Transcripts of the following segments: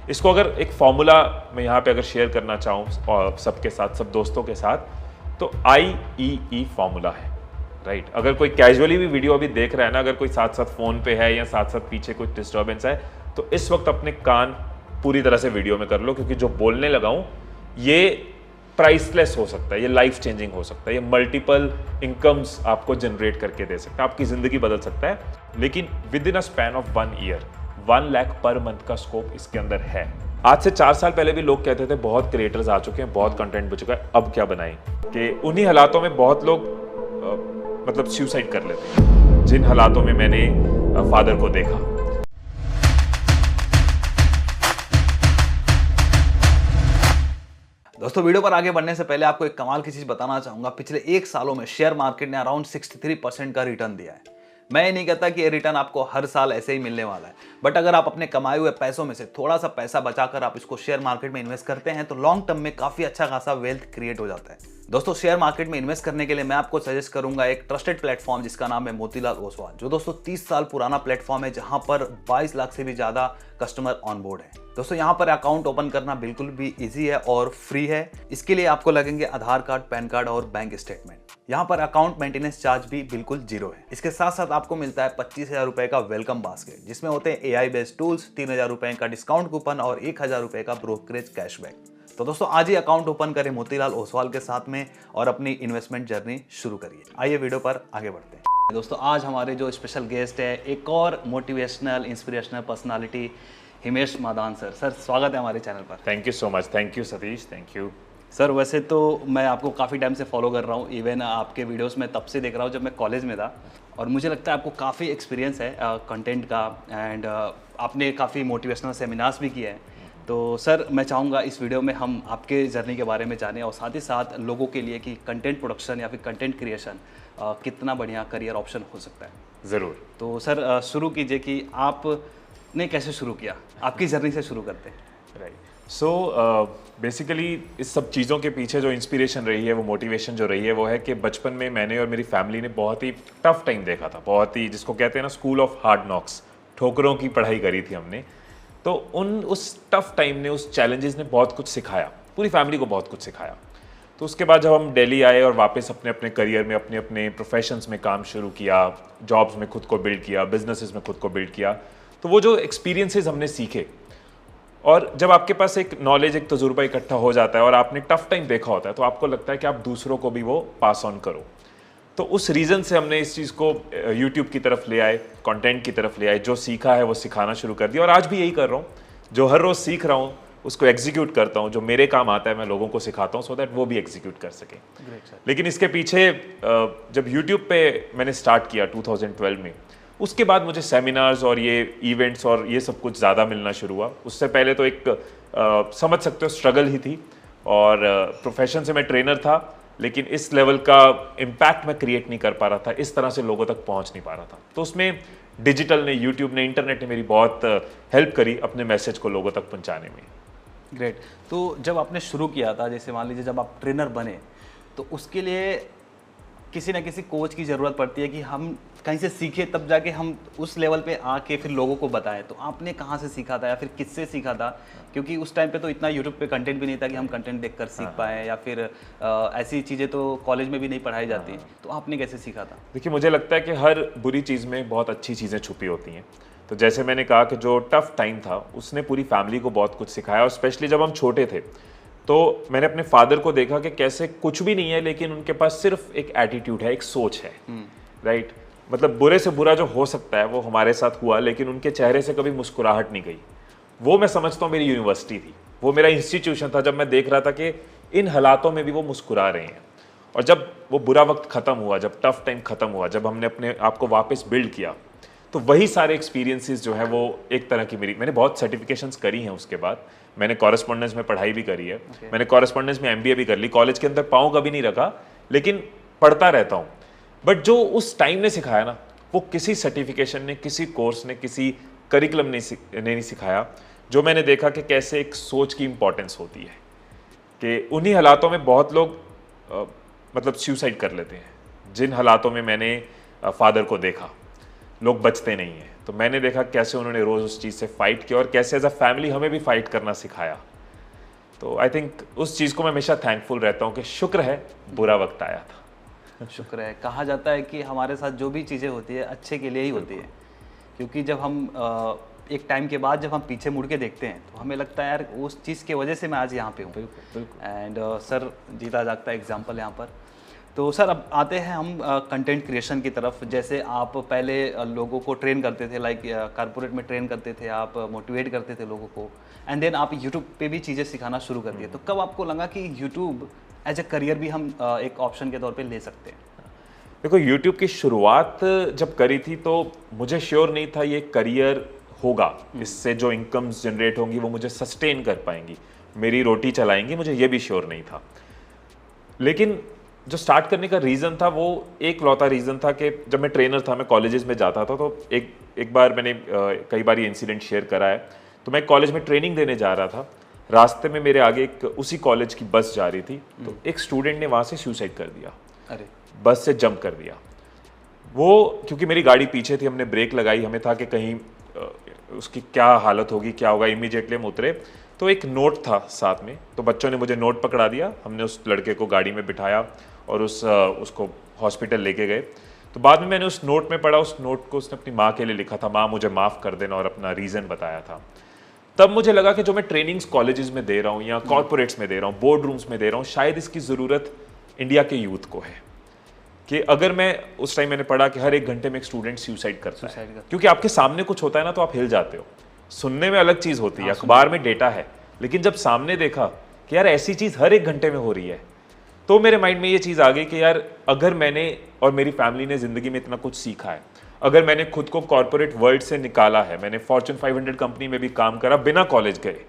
इसको अगर एक फॉर्मूला मैं यहाँ पे अगर शेयर करना चाहूँ और सबके साथ, सब दोस्तों के साथ, तो IEE फॉर्मूला है, राइट। अगर कोई कैजुअली भी वीडियो अभी देख रहा है ना, अगर कोई साथ साथ फोन पे है या साथ साथ पीछे कुछ डिस्टर्बेंस है, तो इस वक्त अपने कान पूरी तरह से वीडियो में कर लो, क्योंकि जो बोलने लगा हूं ये प्राइसलेस हो सकता है, ये लाइफ चेंजिंग हो सकता है, ये मल्टीपल इनकम्स आपको जनरेट करके दे सकता है, आपकी जिंदगी बदल सकता है। लेकिन with in a span of 1 year 1 lakh per month का स्कोप इसके अंदर है। आज से 4 साल पहले भी लोग कहते थे बहुत क्रिएटर्स आ चुके हैं, बहुत कंटेंट बच चुका है, अब क्या बनाएं, कि उन्हीं हालातों में बहुत लोग मतलब सुसाइड कर लेते हैं, जिन हालातों में मैंने फादर को देखा। दोस्तों, वीडियो पर आगे बढ़ने से पहले आपको एक कमाल की चीज बताना चाहूंगा। पिछले 1 सालों में शेयर मार्केट ने अराउंड 63% का रिटर्न दिया है। मैं ये नहीं कहता कि ये रिटर्न आपको हर साल ऐसे ही मिलने वाला है, बट अगर आप अपने कमाए हुए पैसों में से थोड़ा सा पैसा बचाकर आप इसको शेयर मार्केट में इन्वेस्ट करते हैं तो लॉन्ग टर्म में काफी अच्छा खासा वेल्थ क्रिएट हो जाता है। दोस्तों, शेयर मार्केट में इन्वेस्ट करने के लिए मैं आपको सजेस्ट करूंगा एक ट्रस्टेड प्लेटफॉर्म जिसका नाम है मोतीलाल ओसवाल, जो दोस्तों 30 साल पुराना प्लेटफॉर्म है, जहां पर 22 लाख से भी ज्यादा कस्टमर ऑन बोर्ड है। दोस्तों, यहां पर अकाउंट ओपन करना बिल्कुल भी इजी है और फ्री है। इसके लिए आपको लगेंगे आधार कार्ड, पैन कार्ड और बैंक स्टेटमेंट। यहाँ पर अकाउंट मेंटेनेंस चार्ज भी बिल्कुल जीरो है। इसके साथ साथ आपको मिलता है 25,000 रुपए का वेलकम बास्केट, जिसमें होते हैं AI बेस्ड टूल्स, 3,000 रुपए का डिस्काउंट कूपन और 1,000 रुपए का ब्रोकरेज कैशबैक। तो दोस्तों, आज ही अकाउंट ओपन करें मोतीलाल ओसवाल के साथ में और अपनी इन्वेस्टमेंट जर्नी शुरू करिए। आइए वीडियो पर आगे बढ़ते हैं। दोस्तों, आज हमारे जो स्पेशल गेस्ट है एक और motivational inspirational personality, Himesh Madan sir. Sir, स्वागत है हमारे चैनल पर। Thank you so much. Thank you Satish, thank you. Sir, वैसे तो मैं आपको काफ़ी टाइम से फॉलो कर रहा हूँ, इवन आपके वीडियोस में तब से देख रहा हूँ जब मैं कॉलेज में था, और मुझे लगता है आपको काफ़ी एक्सपीरियंस है कंटेंट का, एंड आपने काफ़ी मोटिवेशनल सेमिनार्स भी किए हैं। तो सर, मैं चाहूँगा इस वीडियो में हम आपके जर्नी के बारे में जानें और साथ ही साथ लोगों के लिए कि कंटेंट प्रोडक्शन या फिर कंटेंट क्रिएशन कितना बढ़िया करियर ऑप्शन हो सकता है। ज़रूर। तो सर, शुरू कीजिए कि आपने कैसे शुरू किया, आपकी जर्नी से शुरू करते हैं। राइट। सो बेसिकली इस सब चीज़ों के पीछे जो इंस्पिरेशन रही है, वो मोटिवेशन जो रही है, वो है कि बचपन में मैंने और मेरी फैमिली ने बहुत ही टफ टाइम देखा था, बहुत ही, जिसको कहते हैं ना स्कूल ऑफ हार्ड नॉक्स, ठोकरों की पढ़ाई करी थी हमने। तो उस टफ टाइम ने, उस चैलेंजेस ने बहुत कुछ सिखाया, पूरी फैमिली को बहुत कुछ सिखाया। तो उसके बाद जब हम दिल्ली आए और वापस अपने अपने करियर में, अपने अपने प्रोफेशंस में काम शुरू किया, जॉब्स में खुद को बिल्ड किया, बिजनेसेस में खुद को बिल्ड किया, तो वो जो एक्सपीरियंसेस हमने सीखे, और जब आपके पास एक नॉलेज, एक तजुर्बा इकट्ठा हो जाता है और आपने टफ टाइम देखा होता है, तो आपको लगता है कि आप दूसरों को भी वो पास ऑन करो। तो उस रीज़न से हमने इस चीज़ को यूट्यूब की तरफ ले आए, कंटेंट की तरफ ले आए, जो सीखा है वो सिखाना शुरू कर दिया, और आज भी यही कर रहा हूँ। जो हर रोज़ सीख रहा हूँ उसको एग्जीक्यूट करता हूँ, जो मेरे काम आता है मैं लोगों को सिखाता हूँ, सो दैट वो भी एग्जीक्यूट कर सके। लेकिन इसके पीछे जब यूट्यूब पे मैंने स्टार्ट किया 2012 में, उसके बाद मुझे सेमिनार्स और ये इवेंट्स और ये सब कुछ ज़्यादा मिलना शुरू हुआ। उससे पहले तो एक समझ सकते हो स्ट्रगल ही थी, और प्रोफेशन से मैं ट्रेनर था, लेकिन इस लेवल का इम्पैक्ट मैं क्रिएट नहीं कर पा रहा था, इस तरह से लोगों तक पहुंच नहीं पा रहा था। तो उसमें डिजिटल ने, यूट्यूब ने, इंटरनेट ने मेरी बहुत हेल्प करी अपने मैसेज को लोगों तक पहुंचाने में। ग्रेट। तो जब आपने शुरू किया था, जैसे मान लीजिए जब आप ट्रेनर बने, तो उसके लिए किसी ना किसी कोच की ज़रूरत पड़ती है कि हम कहीं से सीखे, तब जाके हम उस लेवल पे आके फिर लोगों को बताएं। तो आपने कहाँ से सीखा था या फिर किससे सीखा था? क्योंकि उस टाइम पे तो इतना यूट्यूब पे कंटेंट भी नहीं था कि हम कंटेंट देखकर सीख पाएँ, या फिर ऐसी चीज़ें तो कॉलेज में भी नहीं पढ़ाई जाती। तो आपने कैसे सीखा था? देखिए, मुझे लगता है कि हर बुरी चीज़ में बहुत अच्छी चीज़ें छुपी होती हैं। तो जैसे मैंने कहा कि जो टफ टाइम था उसने पूरी फैमिली को बहुत कुछ सिखाया, और स्पेशली जब हम छोटे थे तो मैंने अपने फादर को देखा कि कैसे कुछ भी नहीं है, लेकिन उनके पास सिर्फ एक एटीट्यूड है, एक सोच है, राइट। मतलब बुरे से बुरा जो हो सकता है वो हमारे साथ हुआ, लेकिन उनके चेहरे से कभी मुस्कुराहट नहीं गई। वो मैं समझता हूँ मेरी यूनिवर्सिटी थी, वो मेरा इंस्टीट्यूशन था, जब मैं देख रहा था कि इन हालातों में भी वो मुस्कुरा रहे हैं। और जब वो बुरा वक्त ख़त्म हुआ, जब टफ टाइम ख़त्म हुआ, जब हमने अपने आप को वापस बिल्ड किया, तो वही सारे एक्सपीरियंसेस जो है वो एक तरह की मैंने बहुत सर्टिफिकेशंस करी हैं। उसके बाद मैंने कॉरेस्पॉन्डेंस में पढ़ाई भी करी है, मैंने कॉरेस्पॉन्डेंस में MBA भी कर ली। कॉलेज के अंदर पाँव कभी नहीं रखा, लेकिन पढ़ता रहता हूँ। बट जो उस टाइम ने सिखाया ना, वो किसी सर्टिफिकेशन ने, किसी कोर्स ने, किसी करिकुलम ने नहीं सिखाया। जो मैंने देखा कि कैसे एक सोच की इंपॉर्टेंस होती है, कि उन्हीं हालातों में बहुत लोग मतलब सुसाइड कर लेते हैं, जिन हालातों में मैंने फादर को देखा। लोग बचते नहीं हैं। तो मैंने देखा कैसे उन्होंने रोज़ उस चीज़ से फाइट किया और कैसे एज अ फैमिली हमें भी फाइट करना सिखाया। तो आई थिंक उस चीज़ को मैं हमेशा थैंकफुल रहता हूँ कि शुक्र है बुरा वक्त आया था। शुक्र है। कहा जाता है कि हमारे साथ जो भी चीज़ें होती है अच्छे के लिए ही होती है, क्योंकि जब हम एक टाइम के बाद जब हम पीछे मुड़ के देखते हैं तो हमें लगता है यार उस चीज़ की वजह से मैं आज यहाँ पे हूँ। एंड सर जीता जागता एग्जाम्पल यहाँ पर। तो सर अब आते हैं हम कंटेंट क्रिएशन की तरफ। जैसे आप पहले लोगों को ट्रेन करते थे, लाइक कारपोरेट में ट्रेन करते थे, आप मोटिवेट करते थे लोगों को, एंड देन आप यूट्यूब पे भी चीज़ें सिखाना शुरू कर दिए। तो कब आपको लगा कि यूट्यूब एज ए करियर भी हम एक ऑप्शन के तौर पे ले सकते हैं? देखो, YouTube की शुरुआत जब करी थी तो मुझे श्योर नहीं था ये करियर होगा, इससे जो इनकम्स जनरेट होंगी वो मुझे सस्टेन कर पाएंगी, मेरी रोटी चलाएंगी, मुझे ये भी श्योर नहीं था। लेकिन जो स्टार्ट करने का रीज़न था वो एक लौता रीज़न था कि जब मैं ट्रेनर था, मैं कॉलेजेस में जाता था, तो एक बार मैंने कई बार ये इंसिडेंट शेयर करा है। तो मैं कॉलेज में ट्रेनिंग देने जा रहा था, रास्ते में मेरे आगे एक उसी कॉलेज की बस जा रही थी, तो एक स्टूडेंट ने वहाँ से सुसाइड कर दिया। अरे, बस से जंप कर दिया वो, क्योंकि मेरी गाड़ी पीछे थी, हमने ब्रेक लगाई, हमें था कि कहीं उसकी क्या हालत होगी, क्या होगा। इमीडिएटली हम उतरे तो एक नोट था साथ में, तो बच्चों ने मुझे नोट पकड़ा दिया, हमने उस लड़के को गाड़ी में बिठाया और उसको हॉस्पिटल लेके गए। तो बाद में मैंने उस नोट में पढ़ा, उस नोट को उसने अपनी माँ के लिए लिखा था, माँ मुझे माफ़ कर देना, और अपना रीज़न बताया था। तब मुझे लगा कि जो मैं ट्रेनिंग्स कॉलेजेस में दे रहा हूँ या कॉर्पोरेट्स में दे रहा हूँ, बोर्ड रूम्स में दे रहा हूँ, शायद इसकी ज़रूरत इंडिया के यूथ को है। कि अगर मैं उस टाइम मैंने पढ़ा कि हर 1 घंटे में एक स्टूडेंट सुसाइड करता है, क्योंकि आपके सामने कुछ होता है ना तो आप हिल जाते हो। सुनने में अलग चीज़ होती है, अखबार में डेटा है, लेकिन जब सामने देखा कि यार ऐसी चीज़ हर 1 घंटे में हो रही है, तो मेरे माइंड में ये चीज़ आ गई कि यार अगर मैंने और मेरी फैमिली ने ज़िंदगी में इतना कुछ सीखा है, अगर मैंने खुद को कॉर्पोरेट वर्ल्ड से निकाला है, मैंने फॉर्च्यून 500 कंपनी में भी काम करा बिना कॉलेज गए,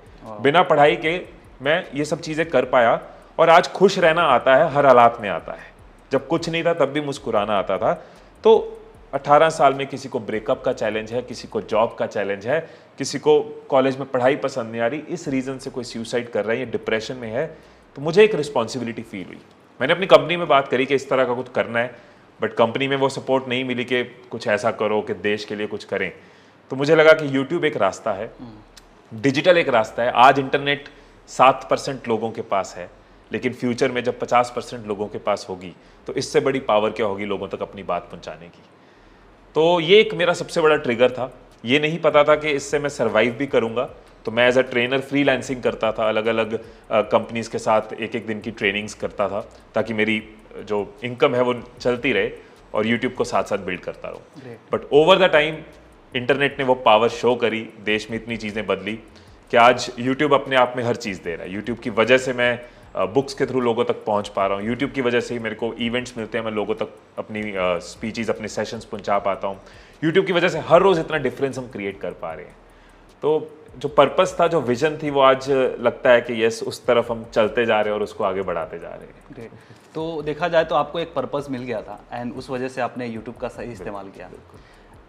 बिना पढ़ाई के मैं ये सब चीज़ें कर पाया, और आज खुश रहना आता है, हर हालात में आता है। जब कुछ नहीं था तब भी मुस्कुराना आता था। तो 18 साल में किसी को ब्रेकअप का चैलेंज है, किसी को जॉब का चैलेंज है, किसी को कॉलेज में पढ़ाई पसंद नहीं आ रही, इस रीज़न से कोई सुसाइड कर रहा है या डिप्रेशन में है, तो मुझे एक रिस्पॉन्सिबिलिटी फील हुई। मैंने अपनी कंपनी में बात करी कि इस तरह का कुछ करना है, बट कंपनी में वो सपोर्ट नहीं मिली कि कुछ ऐसा करो कि देश के लिए कुछ करें। तो मुझे लगा कि यूट्यूब एक रास्ता है, डिजिटल एक रास्ता है। आज इंटरनेट 7% लोगों के पास है, लेकिन फ्यूचर में जब 50% लोगों के पास होगी तो इससे बड़ी पावर क्या होगी लोगों तक अपनी बात पहुंचाने की। तो ये एक मेरा सबसे बड़ा ट्रिगर था। ये नहीं पता था कि इससे मैं सर्वाइव भी करूंगा, तो मैं एज अ ट्रेनर फ्रीलांसिंग करता था, अलग अलग कंपनीज के साथ एक दिन की ट्रेनिंग्स करता था, ताकि मेरी जो इनकम है वो चलती रहे और यूट्यूब को साथ साथ बिल्ड करता रहूँ। But over the time internet ने वो पावर शो करी, देश में इतनी चीज़ें बदली कि आज यूट्यूब अपने आप में हर चीज़ दे रहा है। यूट्यूब की वजह से मैं बुक्स के थ्रू लोगों तक पहुंच पा रहा हूँ, यूट्यूब की वजह से ही मेरे को इवेंट्स मिलते हैं, मैं लोगों तक अपनी स्पीचेस, अपने सेशंस पहुंचा पाता हूँ। यूट्यूब की वजह से हर रोज़ इतना डिफरेंस हम क्रिएट कर पा रहे हैं। तो जो पर्पस था, जो विजन थी, वो आज लगता है कि यस, उस तरफ हम चलते जा रहे हैं और उसको आगे बढ़ाते जा रहे हैं। ग्रेट। तो देखा जाए तो आपको एक पर्पस मिल गया था एंड उस वजह से आपने यूट्यूब का सही इस्तेमाल किया।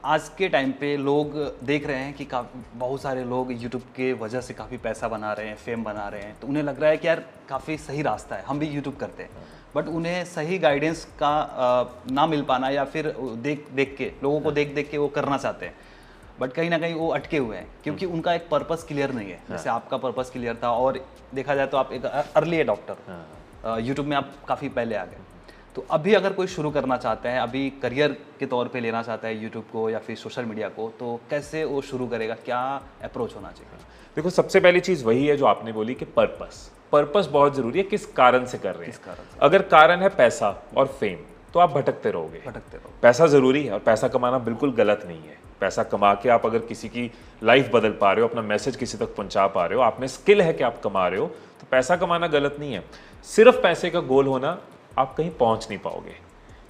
आज के टाइम पे लोग देख रहे हैं कि बहुत सारे लोग यूट्यूब के वजह से काफ़ी पैसा बना रहे हैं, फेम बना रहे हैं, तो उन्हें लग रहा है कि यार काफ़ी सही रास्ता है, हम भी यूट्यूब करते हैं, बट उन्हें सही गाइडेंस का ना मिल पाना, या फिर देख के लोगों को देख के वो करना चाहते हैं, बट कहीं ना कहीं वो अटके हुए हैं क्योंकि उनका एक पर्पस क्लियर नहीं है। जैसे आपका पर्पस क्लियर था, और देखा जाए तो आप एक अर्ली एडॉप्टर, यूट्यूब में आप काफ़ी पहले आ गए। तो अभी अगर कोई शुरू करना चाहता है, अभी करियर के तौर पे लेना चाहता है यूट्यूब को या फिर सोशल मीडिया को, तो कैसे वो शुरू करेगा, क्या अप्रोच होना चाहिए? देखो, सबसे पहली चीज़ वही है जो आपने बोली कि पर्पस बहुत ज़रूरी है। किस कारण से कर रहे हैं? अगर कारण है पैसा और फेम, तो आप भटकते रहोगे। पैसा ज़रूरी है और पैसा कमाना बिल्कुल गलत नहीं है। पैसा कमा के आप अगर किसी की लाइफ बदल पा रहे हो, अपना मैसेज किसी तक पहुंचा पा रहे हो, आप में स्किल है कि आप कमा रहे हो, तो पैसा कमाना गलत नहीं है। सिर्फ पैसे का गोल होना, आप कहीं पहुंच नहीं पाओगे,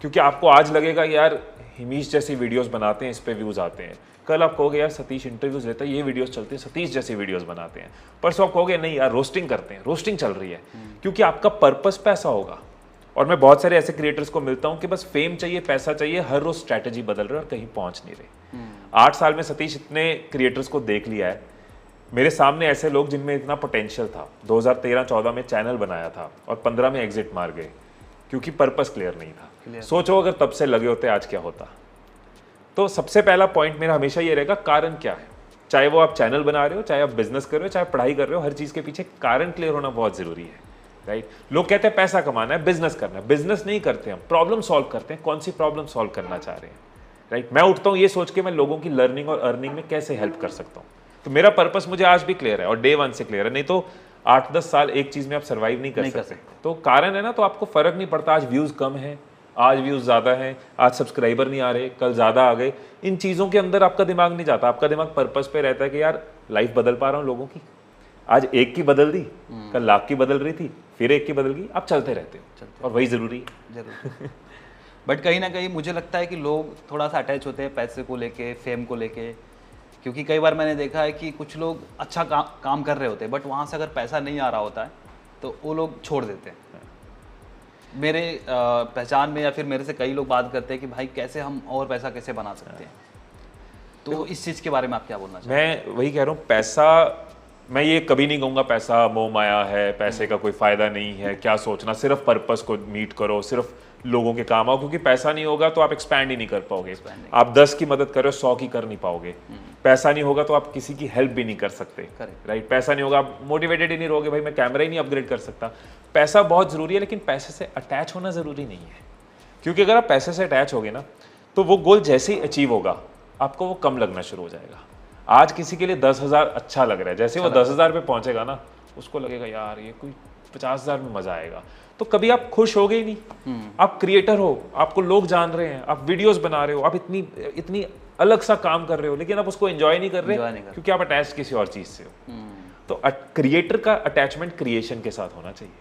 क्योंकि आपको आज लगेगा यार हिमीश जैसी वीडियोस बनाते हैं, इस पे व्यूज़ आते हैं। कल आप कहोगे यार सतीश इंटरव्यूज लेता है, ये वीडियोस चलते हैं, सतीश जैसी वीडियोस बनाते हैं। परसों आप कहोगे नहीं यार रोस्टिंग करते हैं, रोस्टिंग चल रही है, क्योंकि आपका पर्पस पैसा होगा। और मैं बहुत सारे ऐसे क्रिएटर्स को मिलता हूँ कि बस फेम चाहिए, पैसा चाहिए, हर रोज स्ट्रैटेजी बदल रहे और कहीं पहुँच नहीं रहे। 8 साल में सतीश इतने क्रिएटर्स को देख लिया है। मेरे सामने ऐसे लोग जिनमें इतना पोटेंशियल था, 2013-14 में चैनल बनाया था और 15 में एग्जिट मार गए, क्योंकि पर्पस क्लियर नहीं था। सोचो अगर तब से लगे होते आज क्या होता। तो सबसे पहला पॉइंट मेरा हमेशा ये रहेगा, कारण क्या है। चाहे वो आप चैनल बना रहे हो, चाहे आप बिजनेस कर रहे हो, चाहे पढ़ाई कर रहे हो, हर चीज़ के पीछे कारण क्लियर होना बहुत ज़रूरी है, राइट। लोग कहते हैं पैसा कमाना है, बिजनेस करना है। बिजनेस नहीं करते हम, प्रॉब्लम सॉल्व करते हैं। कौन सी प्रॉब्लम सॉल्व करना चाह रहे हैं, राइट। मैं उठता हूँ ये सोच के मैं लोगों की लर्निंग और अर्निंग में कैसे हेल्प कर सकता हूँ। तो मेरा पर्पस मुझे आज भी क्लियर है और डे 1 से क्लियर है। नहीं तो 8-10 साल एक चीज़ में आप सर्वाइव नहीं कर सकते। तो कारण है ना, तो आपको फर्क नहीं पड़ता आज व्यूज़ कम है, आज व्यूज़ ज़्यादा हैं, आज सब्सक्राइबर नहीं आ रहे, कल ज़्यादा आ गए। इन चीज़ों के अंदर आपका दिमाग नहीं जाता। आपका दिमाग पर्पस पे रहता है कि यार लाइफ बदल पा रहा हूँ लोगों की। आज एक की बदल दी, कल लाख की बदल रही थी, फिर एक की बदल गई। आप चलते रहते हो और वही ज़रूरी है। जरूर। बट कहीं ना कहीं मुझे लगता है कि लोग थोड़ा सा अटैच होते हैं पैसे को लेके, फेम को लेके, क्योंकि कई बार मैंने देखा है कि कुछ लोग अच्छा काम कर रहे होते हैं बट वहाँ से अगर पैसा नहीं आ रहा होता है तो वो लोग छोड़ देते हैं। मेरे पहचान में या फिर मेरे से कई लोग बात करते हैं कि भाई कैसे हम और पैसा कैसे बना सकते हैं। तो इस चीज़ के बारे में आप क्या बोलना चाहते हैं? मैं वही कह रहा हूँ, पैसा, मैं ये कभी नहीं कहूँगा पैसा मोह माया है, पैसे का कोई फ़ायदा नहीं है, क्या सोचना, सिर्फ पर्पस को मीट करो, सिर्फ लोगों के काम आओ। क्योंकि पैसा नहीं होगा तो आप एक्सपैंड ही नहीं कर पाओगे। आप 10 की मदद कर रहे हो, 100 की कर नहीं पाओगे। पैसा नहीं होगा तो आप किसी की हेल्प भी नहीं कर सकते, राइट। पैसा नहीं होगा, आप मोटिवेटेड ही नहीं रहोगे, भाई मैं कैमरा ही नहीं अपग्रेड कर सकता। पैसा बहुत ज़रूरी है, लेकिन पैसे से अटैच होना ज़रूरी नहीं है। क्योंकि अगर आप पैसे से अटैच होगे ना, तो वो गोल जैसे ही अचीव होगा आपको वो कम लगना शुरू हो जाएगा। आज किसी के लिए 10,000 अच्छा लग रहा है, जैसे वो 10,000 पे पहुंचेगा ना, उसको लगेगा यार ये कोई 50,000 में मजा आएगा। तो कभी आप खुश हो गए नहीं। आप क्रिएटर हो, आपको लोग जान रहे हैं, आप वीडियोस बना रहे हो, आप इतनी अलग सा काम कर रहे हो, लेकिन आप उसको एंजॉय नहीं कर रहे क्योंकि आप अटैच किसी और चीज से हो। तो क्रिएटर का अटैचमेंट क्रिएशन के साथ होना चाहिए,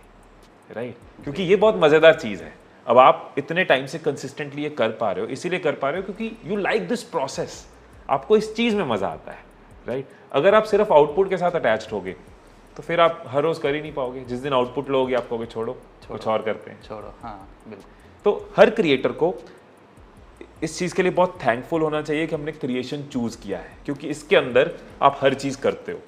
राइट। क्योंकि ये बहुत मजेदार चीज है। अब आप इतने टाइम से कंसिस्टेंटली ये कर पा रहे हो, इसीलिए कर पा रहे हो क्योंकि यू लाइक दिस प्रोसेस, आपको इस चीज में मजा आता है, राइट। अगर आप सिर्फ आउटपुट के साथ अटैच्ड होगे तो फिर आप हर रोज कर ही नहीं पाओगे। जिस दिन आउटपुट लोगे आप कहोगे छोड़ो कुछ और करते हैं, छोड़ो। हाँ बिल्कुल। तो हर क्रिएटर को इस चीज़ के लिए बहुत थैंकफुल होना चाहिए कि हमने क्रिएशन चूज किया है, क्योंकि इसके अंदर आप हर चीज़ करते हो,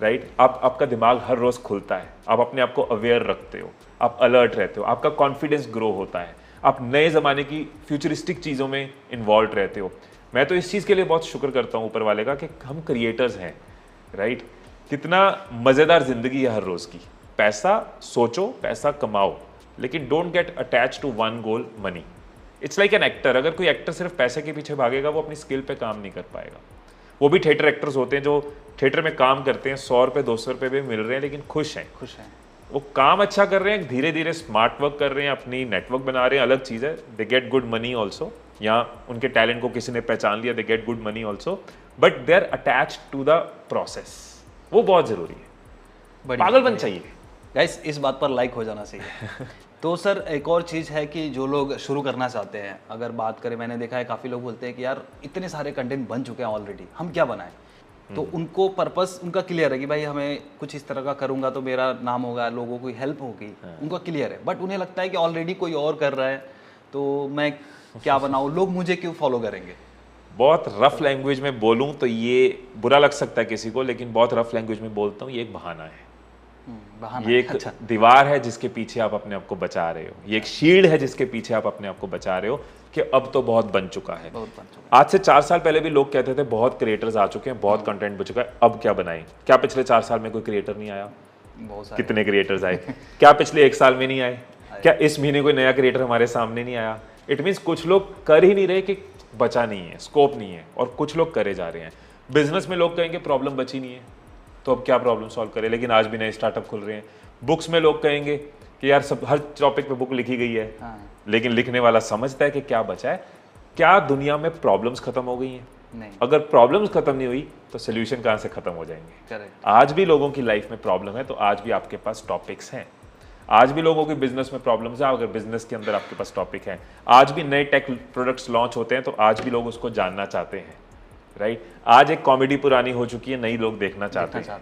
राइट। आपका दिमाग हर रोज खुलता है, आप अपने आप को अवेयर रखते हो, आप अलर्ट रहते हो, आपका कॉन्फिडेंस ग्रो होता है, आप नए ज़माने की फ्यूचरिस्टिक चीज़ों में इन्वॉल्व रहते हो। मैं तो इस चीज़ के लिए बहुत शुक्र करता हूँ ऊपर वाले का कि हम क्रिएटर्स हैं, राइट। कितना मज़ेदार ज़िंदगी है हर रोज़ की। पैसा सोचो, पैसा कमाओ, लेकिन don't get attach to one goal, money. It's like an actor. अगर कोई एक्टर सिर्फ पैसे के पीछे भागेगा वो अपनी स्किल पे काम नहीं कर पाएगा। वो भी थिएटर एक्टर्स होते हैं जो थिएटर में काम करते हैं, 100 रुपये 200 रुपये भी मिल रहे हैं लेकिन खुश हैं। वो काम अच्छा कर रहे हैं, धीरे धीरे स्मार्ट वर्क कर रहे हैं, अपनी नेटवर्क बना रहे हैं, अलग चीज़ है। They get good money also, या उनके टैलेंट को किसी ने पहचान लिया, they get good money also, but they are attach to the process. वो बहुत ज़रूरी है। पागलपन चाहिए गाइस, इस बात पर लाइक हो जाना चाहिए। तो सर एक और चीज़ है कि जो लोग शुरू करना चाहते हैं, अगर बात करें, मैंने देखा है काफ़ी लोग बोलते हैं कि यार इतने सारे कंटेंट बन चुके हैं ऑलरेडी, हम क्या बनाएं। तो उनको पर्पस उनका क्लियर है कि भाई हमें कुछ इस तरह का करूंगा तो मेरा नाम होगा, लोगों को हेल्प होगी, उनका क्लियर है। बट उन्हें लगता है कि ऑलरेडी कोई और कर रहा है तो मैं क्या बनाऊँ, लोग मुझे क्यों फॉलो करेंगे। बहुत रफ लैंग्वेज में बोलूँ तो ये बुरा लग सकता है किसी को, लेकिन बहुत रफ लैंग्वेज में बोलता हूँ, ये एक बहाना है। ये एक दीवार है जिसके पीछे आप अपने आप को बचा रहे हो, ये एक शील्ड है जिसके पीछे आप अपने आप को बचा रहे हो कि अब तो बहुत बन चुका है। आज से 4 साल पहले भी लोग कहते थे बहुत क्रिएटर्स आ चुके हैं, बहुत कंटेंट बन चुका है, अब क्या बनाएं। क्या पिछले 4 साल में कोई क्रिएटर नहीं आया? बहुत सारे। कितने क्रिएटर्स आए? क्या पिछले 1 साल में नहीं आए? क्या इस महीने कोई नया क्रिएटर हमारे सामने नहीं आया? इट मीन्स कुछ लोग कर ही नहीं रहे कि बचा नहीं है, स्कोप नहीं है, और कुछ लोग करे जा रहे हैं। बिजनेस में लोग कहेंगे प्रॉब्लम बची नहीं है तो अब क्या प्रॉब्लम सॉल्व करें, लेकिन आज भी नए स्टार्टअप खुल रहे हैं। बुक्स में लोग कहेंगे कि यार सब हर टॉपिक पे बुक लिखी गई है, लेकिन लिखने वाला समझता है कि क्या बचा है। क्या दुनिया में प्रॉब्लम्स खत्म हो गई हैं? नहीं। अगर प्रॉब्लम्स खत्म नहीं हुई तो सोल्यूशन कहाँ से खत्म हो जाएंगे? करेक्ट। आज भी लोगों की लाइफ में प्रॉब्लम है तो आज भी आपके पास टॉपिक्स हैं। आज भी लोगों की बिजनेस में प्रॉब्लम्स है, अगर बिजनेस के अंदर आपके पास टॉपिक है। आज भी नए टेक प्रोडक्ट्स लॉन्च होते हैं तो आज भी लोग उसको जानना चाहते हैं, राइट। आज एक कॉमेडी पुरानी हो चुकी है, नई लोग देखना चाहते हैं।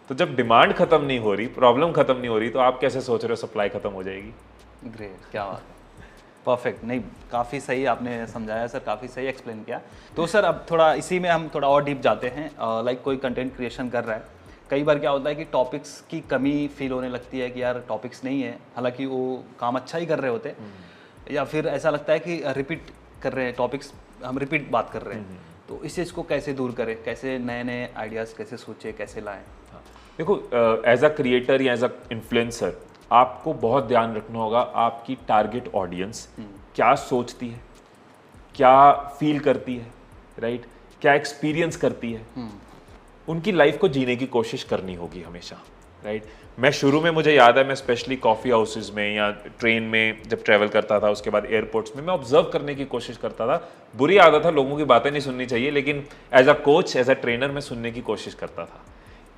तो जब डिमांड खत्म नहीं हो रही, प्रॉब्लम खत्म नहीं हो रही, तो आप कैसे सोच रहे हो सप्लाई खत्म हो जाएगी? ग्रेट, क्या बात है, परफेक्ट। नहीं, काफ़ी सही आपने समझाया सर, काफ़ी सही एक्सप्लेन किया। तो सर अब थोड़ा इसी में हम थोड़ा और डीप जाते हैं। लाइक कोई कंटेंट क्रिएशन कर रहा है, कई बार क्या होता है कि टॉपिक्स की कमी फील होने लगती है कि यार टॉपिक्स नहीं है, हालांकि वो काम अच्छा ही कर रहे होते, या फिर ऐसा लगता है कि रिपीट कर रहे हैं, टॉपिक्स हम रिपीट बात कर रहे हैं, तो इस चीज़ को कैसे दूर करें, कैसे नए नए आइडियाज़ कैसे सोचे, कैसे लाएं? देखो, एज अ क्रिएटर या एज अ इन्फ्लुएंसर आपको बहुत ध्यान रखना होगा आपकी टारगेट ऑडियंस क्या सोचती है, क्या फील करती है, राइट, क्या एक्सपीरियंस करती है, उनकी लाइफ को जीने की कोशिश करनी होगी हमेशा, राइट। मैं शुरू में, मुझे याद है, मैं स्पेशली कॉफ़ी हाउसेज में या ट्रेन में जब ट्रैवल करता था, उसके बाद एयरपोर्ट्स में, मैं ऑब्जर्व करने की कोशिश करता था। बुरी आदत है, लोगों की बातें नहीं सुननी चाहिए, लेकिन as a coach, as a trainer मैं सुनने की कोशिश करता था।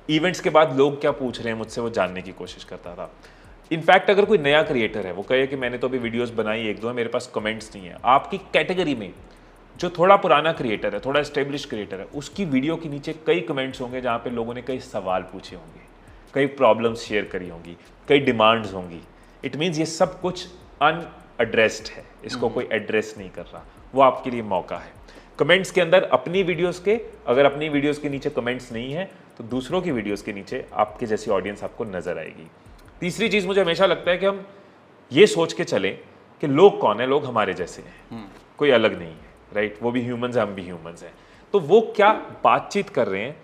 इवेंट्स के बाद लोग क्या पूछ रहे हैं मुझसे, वो जानने की कोशिश करता था। इनफैक्ट अगर कोई नया क्रिएटर है, वो कहे कि मैंने तो अभी वीडियोस बनाई एक दो है, मेरे पास कमेंट्स नहीं है, आपकी कैटेगरी में जो थोड़ा पुराना क्रिएटर है, थोड़ा एस्टेब्लिश क्रिएटर है, उसकी वीडियो के नीचे कई कमेंट्स होंगे जहाँ पे लोगों ने कई सवाल पूछे होंगे, कई प्रॉब्लम्स शेयर करी होंगी, कई डिमांड्स होंगी। इट मीन्स ये सब कुछ अनएड्रेस्ड है, इसको कोई एड्रेस नहीं कर रहा, वो आपके लिए मौका है। कमेंट्स के अंदर अपनी वीडियोस के, अगर अपनी वीडियोस के नीचे कमेंट्स नहीं है तो दूसरों की वीडियोस के नीचे आपके जैसी ऑडियंस आपको नजर आएगी। तीसरी चीज मुझे हमेशा लगता है कि हम ये सोच के चलें कि लोग कौन है, लोग हमारे जैसे हैं, कोई अलग नहीं है, राइट। वो भी ह्यूमंस हैं, हम भी ह्यूमंस हैं, तो वो क्या बातचीत कर रहे हैं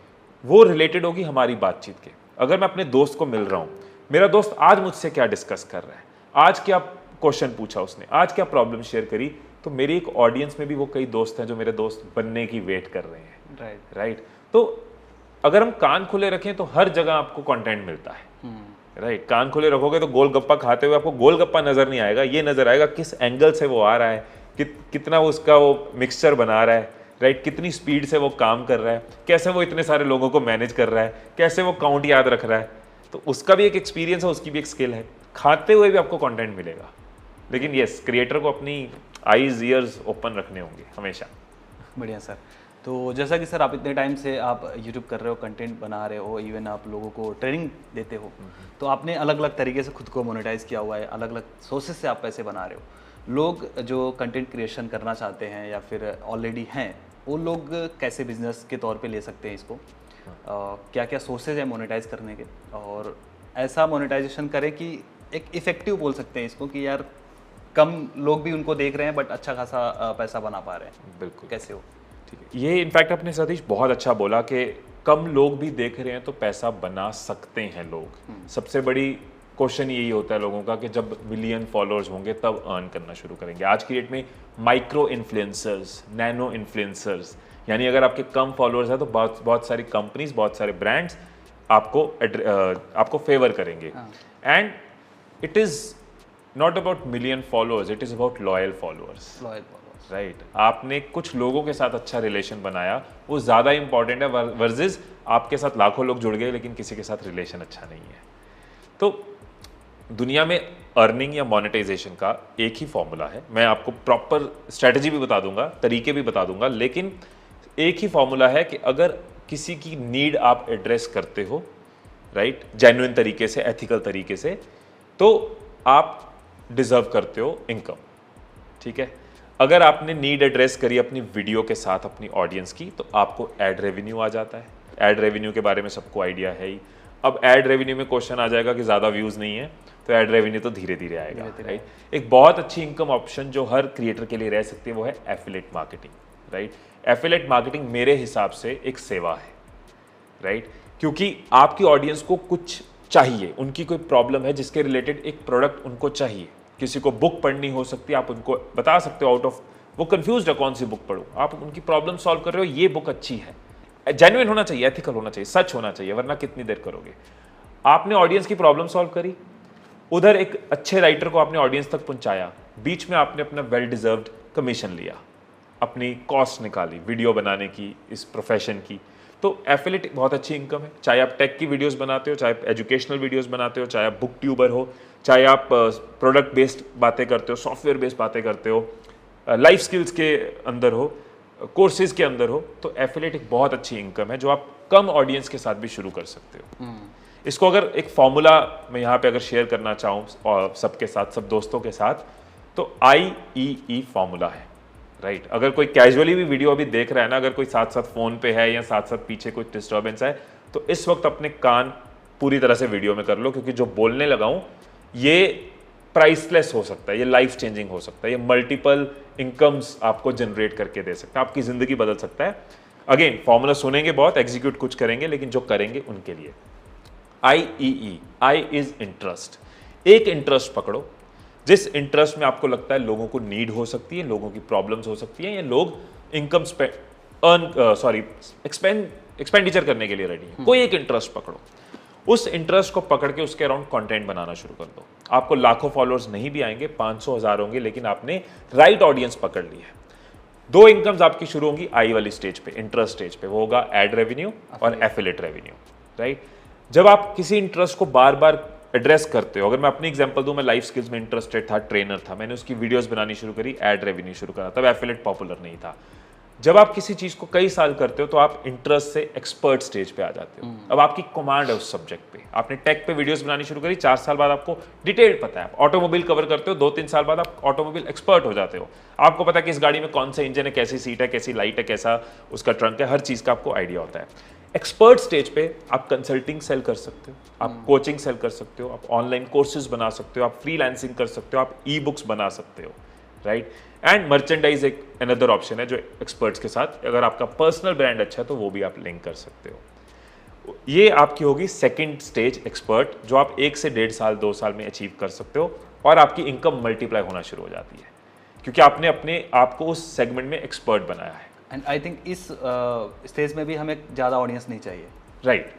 वो रिलेटेड होगी हमारी बातचीत के। अगर मैं अपने दोस्त को मिल रहा हूँ, मेरा दोस्त आज मुझसे क्या डिस्कस कर रहा है, आज क्या क्वेश्चन पूछा उसने, आज क्या प्रॉब्लम शेयर करी, तो मेरी एक ऑडियंस में भी वो कई दोस्त हैं जो मेरे दोस्त बनने की वेट कर रहे हैं, राइट। तो अगर हम कान खुले रखें तो हर जगह आपको कंटेंट मिलता है, राइट। कान खुले रखोगे तो गोलगप्पा खाते हुए आपको गोलगप्पा नजर नहीं आएगा, ये नजर आएगा किस एंगल से वो आ रहा है, कितना उसका वो मिक्सचर बना रहा है, राइट, कितनी स्पीड से वो काम कर रहा है, कैसे वो इतने सारे लोगों को मैनेज कर रहा है, कैसे वो काउंट याद रख रहा है। तो उसका भी एक एक्सपीरियंस है, उसकी भी एक स्किल है। खाते हुए भी आपको कंटेंट मिलेगा, लेकिन यस, क्रिएटर को अपनी आईज ईयर्स ओपन रखने होंगे हमेशा। बढ़िया सर। तो जैसा कि सर आप इतने टाइम से आप यूट्यूब कर रहे हो, कंटेंट बना रहे हो, इवन आप लोगों को ट्रेनिंग देते हो, तो आपने अलग अलग तरीके से खुद को मोनेटाइज किया हुआ है, अलग अलग सोर्सेज से आप पैसे बना रहे हो। लोग जो कंटेंट क्रिएशन करना चाहते हैं या फिर ऑलरेडी हैं, वो लोग कैसे बिजनेस के तौर पे ले सकते हैं इसको, क्या क्या सोर्सेज है मोनेटाइज करने के, और ऐसा मोनेटाइजेशन करें कि एक इफेक्टिव बोल सकते हैं इसको कि यार कम लोग भी उनको देख रहे हैं बट अच्छा खासा पैसा बना पा रहे हैं। बिल्कुल, कैसे हो? ठीक है, ये इनफैक्ट अपने सतीश बहुत अच्छा बोला कि कम लोग भी देख रहे हैं तो पैसा बना सकते हैं लोग। सबसे बड़ी क्वेश्चन यही होता है लोगों का कि जब मिलियन फॉलोअर्स होंगे तब अर्न करना शुरू करेंगे। आज की डेट में माइक्रो इन्फ्लुएंसर्स, नैनो इन्फ्लुएंसर्स, यानी अगर आपके कम फॉलोअर्स हैं तो बहुत सारी कंपनीज, बहुत सारे ब्रांड्स आपको फेवर करेंगे। And it is not about million followers, it is about loyal followers, right. आपने कुछ लोगों के साथ अच्छा रिलेशन बनाया, वो ज़्यादा इंपॉर्टेंट है वर्सेस आपके साथ लाखों लोग जुड़ गए लेकिन किसी के साथ रिलेशन अच्छा नहीं है। तो दुनिया में अर्निंग या मोनेटाइजेशन का एक ही फॉर्मूला है। मैं आपको प्रॉपर स्ट्रेटजी भी बता दूंगा, तरीके भी बता दूंगा, लेकिन एक ही फॉर्मूला है कि अगर किसी की नीड आप एड्रेस करते हो, राइट, जेन्युइन तरीके से, एथिकल तरीके से, तो आप डिजर्व करते हो इनकम, ठीक है। अगर आपने नीड एड्रेस करी अपनी वीडियो के साथ अपनी ऑडियंस की, तो आपको एड रेवेन्यू आ जाता है। एड रेवेन्यू के बारे में सबको आइडिया है ही। अब एड रेवेन्यू में क्वेश्चन आ जाएगा कि ज़्यादा व्यूज़ नहीं है, तो एड रेवेन्यू तो धीरे धीरे आएगा, राइट। एक बहुत अच्छी इनकम ऑप्शन जो हर क्रिएटर के लिए रह सकती है वो है affiliate marketing, right. Affiliate marketing मेरे हिसाब से एक सेवा है, राइट, क्योंकि आपकी ऑडियंस को कुछ चाहिए, उनकी कोई प्रॉब्लम है जिसके रिलेटेड एक प्रोडक्ट उनको चाहिए। किसी को बुक पढ़नी हो सकती है, आप उनको बता सकते हो आउट ऑफ, वो कंफ्यूज्ड है कौन सी बुक पढ़ूं, आप उनकी प्रॉब्लम सॉल्व कर रहे हो, ये बुक अच्छी है। जेन्युइन होना चाहिए, एथिकल होना चाहिए, सच होना चाहिए, वरना कितनी देर करोगे। आपने ऑडियंस की प्रॉब्लम सॉल्व करी, उधर एक अच्छे राइटर को आपने ऑडियंस तक पहुंचाया, बीच में आपने अपना वेल डिजर्व्ड कमीशन लिया, अपनी कॉस्ट निकाली वीडियो बनाने की, इस प्रोफेशन की। तो एफिलिएट बहुत अच्छी इनकम है। चाहे आप टेक की वीडियोस बनाते हो, चाहे आप एजुकेशनल वीडियोस बनाते हो, चाहे आप बुक ट्यूबर हो, चाहे आप प्रोडक्ट बेस्ड बातें करते हो, सॉफ्टवेयर बेस्ड बातें करते हो, लाइफ स्किल्स के अंदर हो, कोर्सेज के अंदर हो, तो एफिलिएट एक बहुत अच्छी इनकम है जो आप कम ऑडियंस के साथ भी शुरू कर सकते हो। इसको अगर एक फॉर्मूला मैं यहाँ पे अगर शेयर करना चाहूँ और सबके साथ, सब दोस्तों के साथ, तो IEE फॉर्मूला है, राइट। अगर कोई कैजुअली भी वीडियो अभी देख रहा है ना, अगर कोई साथ साथ फोन पे है या साथ साथ पीछे कोई डिस्टर्बेंस है, तो इस वक्त अपने कान पूरी तरह से वीडियो में कर लो, क्योंकि जो बोलने लगा हूँ ये प्राइसलेस हो सकता है, ये लाइफ चेंजिंग हो सकता है, ये मल्टीपल इनकम्स आपको जनरेट करके दे सकता है, आपकी ज़िंदगी बदल सकता है। अगेन फॉर्मूला सुनेंगे बहुत, एग्जीक्यूट कुछ करेंगे, लेकिन जो करेंगे उनके लिए। IEE, I is interest. एक इंटरेस्ट पकड़ो जिस इंटरेस्ट में आपको लगता है लोगों को नीड हो सकती है, लोगों की प्रॉब्लम्स हो सकती है, या लोग इनकम एक्सपेंडिचर करने के लिए रेडी है। कोई एक इंटरेस्ट पकड़ो, उस इंटरेस्ट को पकड़ के उसके अराउंड कंटेंट बनाना शुरू कर दो। आपको लाखों फॉलोअर्स नहीं भी आएंगे, 500 1000 होंगे, लेकिन आपने राइट ऑडियंस पकड़ ली है। 2 इनकम्स आपकी शुरू होंगी आई वाली स्टेज पे, इंटरेस्ट स्टेज पे। वो होगा एड रेवेन्यू और एफिलिएट रेवेन्यू, राइट। जब आप किसी इंटरेस्ट को बार बार एड्रेस करते हो, अगर मैं अपनी एग्जांपल दूं, मैं लाइफ स्किल्स में इंटरेस्टेड था, ट्रेनर था, मैंने उसकी वीडियोस बनानी शुरू करी, एड रेवेन्यू शुरू करा, तब एफिलिएट पॉपुलर नहीं था। जब आप किसी चीज को कई साल करते हो तो आप इंटरेस्ट से एक्सपर्ट स्टेज पे आ जाते हो। अब आपकी कमांड है उस सब्जेक्ट पे, आपने टेक पे वीडियोस बनानी शुरू करी, 4 साल बाद आपको डिटेल पता है, आप ऑटोमोबाइल कवर करते हो, 2-3 साल बाद आप ऑटोमोबाइल एक्सपर्ट हो जाते हो। आपको पता है कि इस गाड़ी में कौन सा इंजन है, कैसी सीट है, कैसी लाइट है, कैसा उसका ट्रंक है, हर चीज का आपको आइडिया होता है। एक्सपर्ट स्टेज पे आप कंसल्टिंग सेल कर सकते हो, आप कोचिंग सेल कर सकते हो, आप ऑनलाइन कोर्सेज बना सकते हो, आप फ्रीलांसिंग कर सकते हो, आप ई बुक्स बना सकते हो, राइट। एंड मर्चेंडाइज एक अनदर ऑप्शन है जो एक्सपर्ट्स के साथ, अगर आपका पर्सनल ब्रांड अच्छा है तो वो भी आप लिंक कर सकते हो। ये आपकी होगी सेकंड स्टेज एक्सपर्ट, जो आप 1 से 1.5 साल 2 साल में अचीव कर सकते हो, और आपकी इनकम मल्टीप्लाई होना शुरू हो जाती है क्योंकि आपने अपने आप को उस सेगमेंट में एक्सपर्ट बनाया है। एंड आई थिंक इस स्टेज में भी हमें ज़्यादा ऑडियंस नहीं चाहिए, राइट।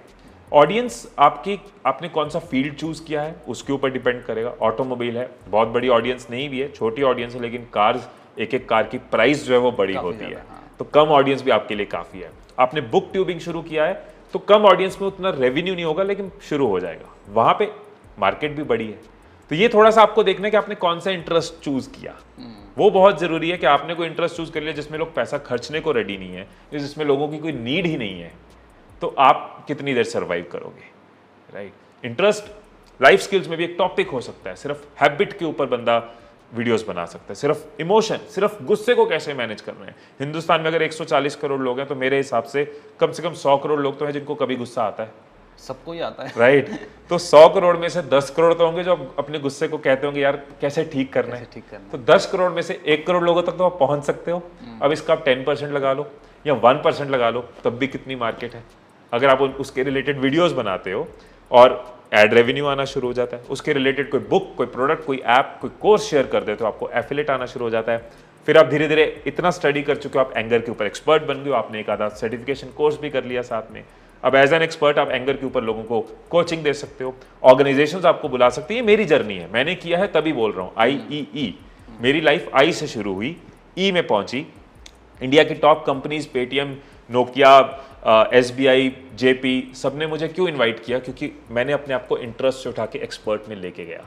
ऑडियंस आपने कौन सा फील्ड चूज किया है उसके ऊपर डिपेंड करेगा। ऑटोमोबाइल है, बहुत बड़ी ऑडियंस नहीं भी है, छोटी ऑडियंस है, लेकिन कार्स, एक कार की प्राइस जो है वो बड़ी होती है, तो कम ऑडियंस भी आपके लिए काफ़ी है। आपने बुक ट्यूबिंग शुरू किया है तो कम ऑडियंस में उतना रेवेन्यू नहीं होगा, लेकिन शुरू हो जाएगा, वहाँ पे मार्केट भी बड़ी है। तो ये थोड़ा सा आपको देखना है कि आपने कौन सा इंटरेस्ट चूज किया। वो बहुत जरूरी है कि आपने कोई इंटरेस्ट चूज कर लिया जिसमें लोग पैसा खर्चने को रेडी नहीं है, जिसमें लोगों की कोई नीड ही नहीं है, तो आप कितनी देर सर्वाइव करोगे, राइट। इंटरेस्ट लाइफ स्किल्स में भी एक टॉपिक हो सकता है, सिर्फ हैबिट के ऊपर बंदा वीडियोस बना सकता है, सिर्फ इमोशन, सिर्फ गुस्से को कैसे मैनेज करना है। हिंदुस्तान में अगर 140 करोड़ लोग हैं तो मेरे हिसाब से कम 100 करोड़ लोग तो हैं जिनको कभी गुस्सा आता है, सबको ही आता है, राइट। तो 100 करोड़ में से 10 करोड़ तो होंगे जो अपने गुस्से को कहते होंगे यार कैसे ठीक करना है। तो 10 करोड़ में से 1 करोड़ लोगों तक तो आप पहुंच सकते हो। अब इसका आप 10% लगा लो या 1% लगा लो, तब भी कितनी मार्केट है। अगर आप उसके रिलेटेड वीडियोस बनाते हो और एड रेवेन्यू आना शुरू हो जाता है, उसके रिलेटेड कोई बुक, कोई प्रोडक्ट, कोई ऐप, कोई कोर्स शेयर कर देते हो, आपको एफिलिएट आना शुरू हो जाता है। फिर आप धीरे धीरे इतना स्टडी कर चुके हो, आप एंगर के ऊपर एक्सपर्ट बन गए हो, आपने एक आधा सर्टिफिकेशन कोर्स भी कर लिया साथ में। अब एज एन एक्सपर्ट आप एंगर के ऊपर लोगों को कोचिंग दे सकते हो, ऑर्गेनाइजेशंस आपको बुला सकती है। मेरी जर्नी है, मैंने किया है तभी बोल रहा हूँ। IEE, मेरी लाइफ आई से शुरू हुई, ई में पहुंची। इंडिया की top companies Paytm, Nokia, SBI, JP, सबने मुझे क्यों इनवाइट किया? क्योंकि मैंने अपने आप को इंटरेस्ट से उठा के एक्सपर्ट में लेके गया,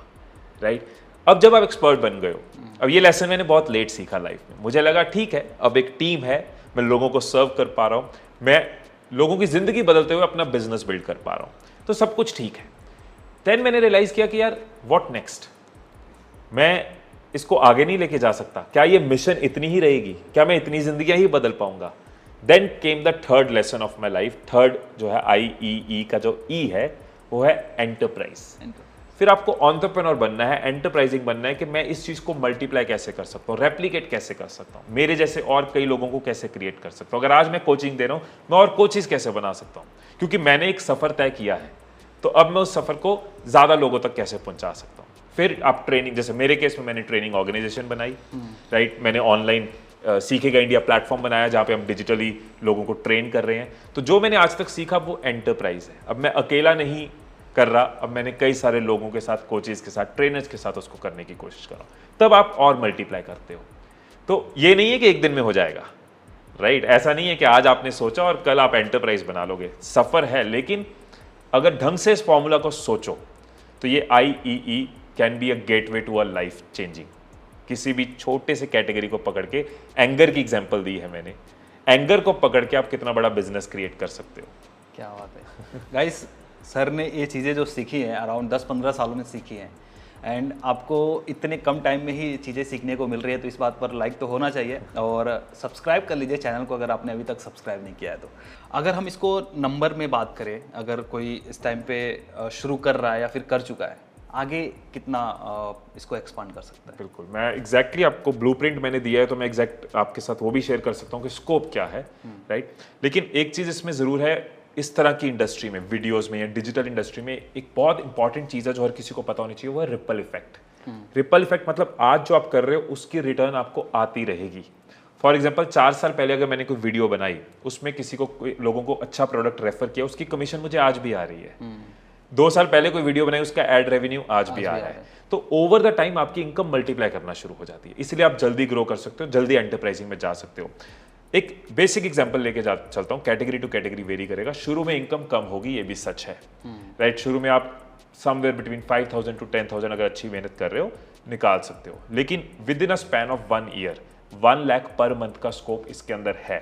राइट। अब जब आप एक्सपर्ट बन गए हो, अब ये लेसन मैंने बहुत लेट सीखा लाइफ में, मुझे लगा ठीक है अब एक टीम है, मैं लोगों को सर्व कर पा रहा हूँ, मैं लोगों की जिंदगी बदलते हुए अपना बिजनेस बिल्ड कर पा रहा हूँ, तो सब कुछ ठीक है। देन मैंने रियलाइज किया कि यार व्हाट नेक्स्ट, मैं इसको आगे नहीं लेके जा सकता, क्या ये मिशन इतनी ही रहेगी, क्या मैं इतनी जिंदगियां ही बदल पाऊंगा। Then came the third lesson of my life, third जो है IEE का जो E है वो है एंटरप्राइज। फिर आपको एंटरप्रेन्योर बनना है, एंटरप्राइजिंग बनना है कि मैं इस चीज को मल्टीप्लाई कैसे कर सकता हूँ, रेप्लिकेट कैसे कर सकता हूँ, मेरे जैसे और कई लोगों को कैसे क्रिएट कर सकता हूँ। अगर आज मैं कोचिंग दे रहा हूँ, मैं और कोचेस कैसे बना सकता हूँ, क्योंकि मैंने एक सफर तय किया है, तो अब मैं उस सफर को ज्यादा लोगों तक कैसे पहुंचा सकता हूँ। फिर आप ट्रेनिंग, जैसे मेरे केस में मैंने ट्रेनिंग ऑर्गेनाइजेशन बनाई, राइट। मैंने ऑनलाइन सीखेगा इंडिया प्लेटफॉर्म बनाया जहाँ पे हम डिजिटली लोगों को ट्रेन कर रहे हैं। तो जो मैंने आज तक सीखा वो एंटरप्राइज है। अब मैं अकेला नहीं कर रहा, अब मैंने कई सारे लोगों के साथ, कोचेस के साथ, ट्रेनर्स के साथ उसको करने की कोशिश कर रहा हूँ। तब आप और मल्टीप्लाई करते हो। तो ये नहीं है कि एक दिन में हो जाएगा, राइट। ऐसा नहीं है कि आज आपने सोचा और कल आप एंटरप्राइज बना लोगे, सफर है। लेकिन अगर ढंग से इस फॉर्मूला को सोचो तो ये IEE can be a gateway to a life changing. किसी भी छोटे से कैटेगरी को पकड़ के, एंगर की एग्जांपल दी है मैंने, एंगर को पकड़ के आप कितना बड़ा बिजनेस क्रिएट कर सकते हो। क्या बात है गाइस, सर ने ये चीज़ें जो सीखी हैं अराउंड 10-15 सालों में सीखी हैं, एंड आपको इतने कम टाइम में ही चीज़ें सीखने को मिल रही है, तो इस बात पर लाइक तो होना चाहिए और सब्सक्राइब कर लीजिए चैनल को अगर आपने अभी तक सब्सक्राइब नहीं किया है तो। अगर हम इसको नंबर में बात करें, अगर कोई इस टाइम पे शुरू कर रहा है या फिर कर चुका है, आगे कितना इसको एक्सपांड कर सकता है? बिल्कुल, मैं एग्जैक्टली आपको ब्लूप्रिंट मैंने दिया है तो मैं एग्जैक्ट आपके साथ वो भी शेयर कर सकता हूँ कि स्कोप क्या है, राइट। लेकिन एक चीज़ इसमें ज़रूर है, इस तरह की इंडस्ट्री में, वीडियोस में या डिजिटल इंडस्ट्री में एक बहुत इंपॉर्टेंट चीज़ है जो हर किसी को पता होनी चाहिए, वो है रिपल इफेक्ट। रिपल इफेक्ट मतलब आज जो आप कर रहे हो उसकी रिटर्न आपको आती रहेगी। फॉर एग्जाम्पल 4 साल पहले अगर मैंने कोई वीडियो बनाई, उसमें किसी को लोगों को अच्छा प्रोडक्ट रेफर किया, उसकी कमीशन मुझे आज भी आ रही है। 2 साल पहले कोई वीडियो बनाई, उसका एड रेवेन्यू आज भी आ रहा है। तो ओवर द टाइम आपकी इनकम मल्टीप्लाई करना शुरू हो जाती है, इसलिए आप जल्दी ग्रो कर सकते हो, जल्दी एंटरप्राइजिंग में जा सकते हो। एक बेसिक एग्जांपल लेके चलता हूँ, कैटेगरी टू कैटेगरी वेरी करेगा। शुरू में इनकम कम होगी, ये भी सच है, राइट। शुरू में आप समवेयर बिटवीन 5,000 to 10,000 अगर अच्छी मेहनत कर रहे हो निकाल सकते हो, लेकिन with in a span of 1 year 1 lakh per month का स्कोप इसके अंदर है,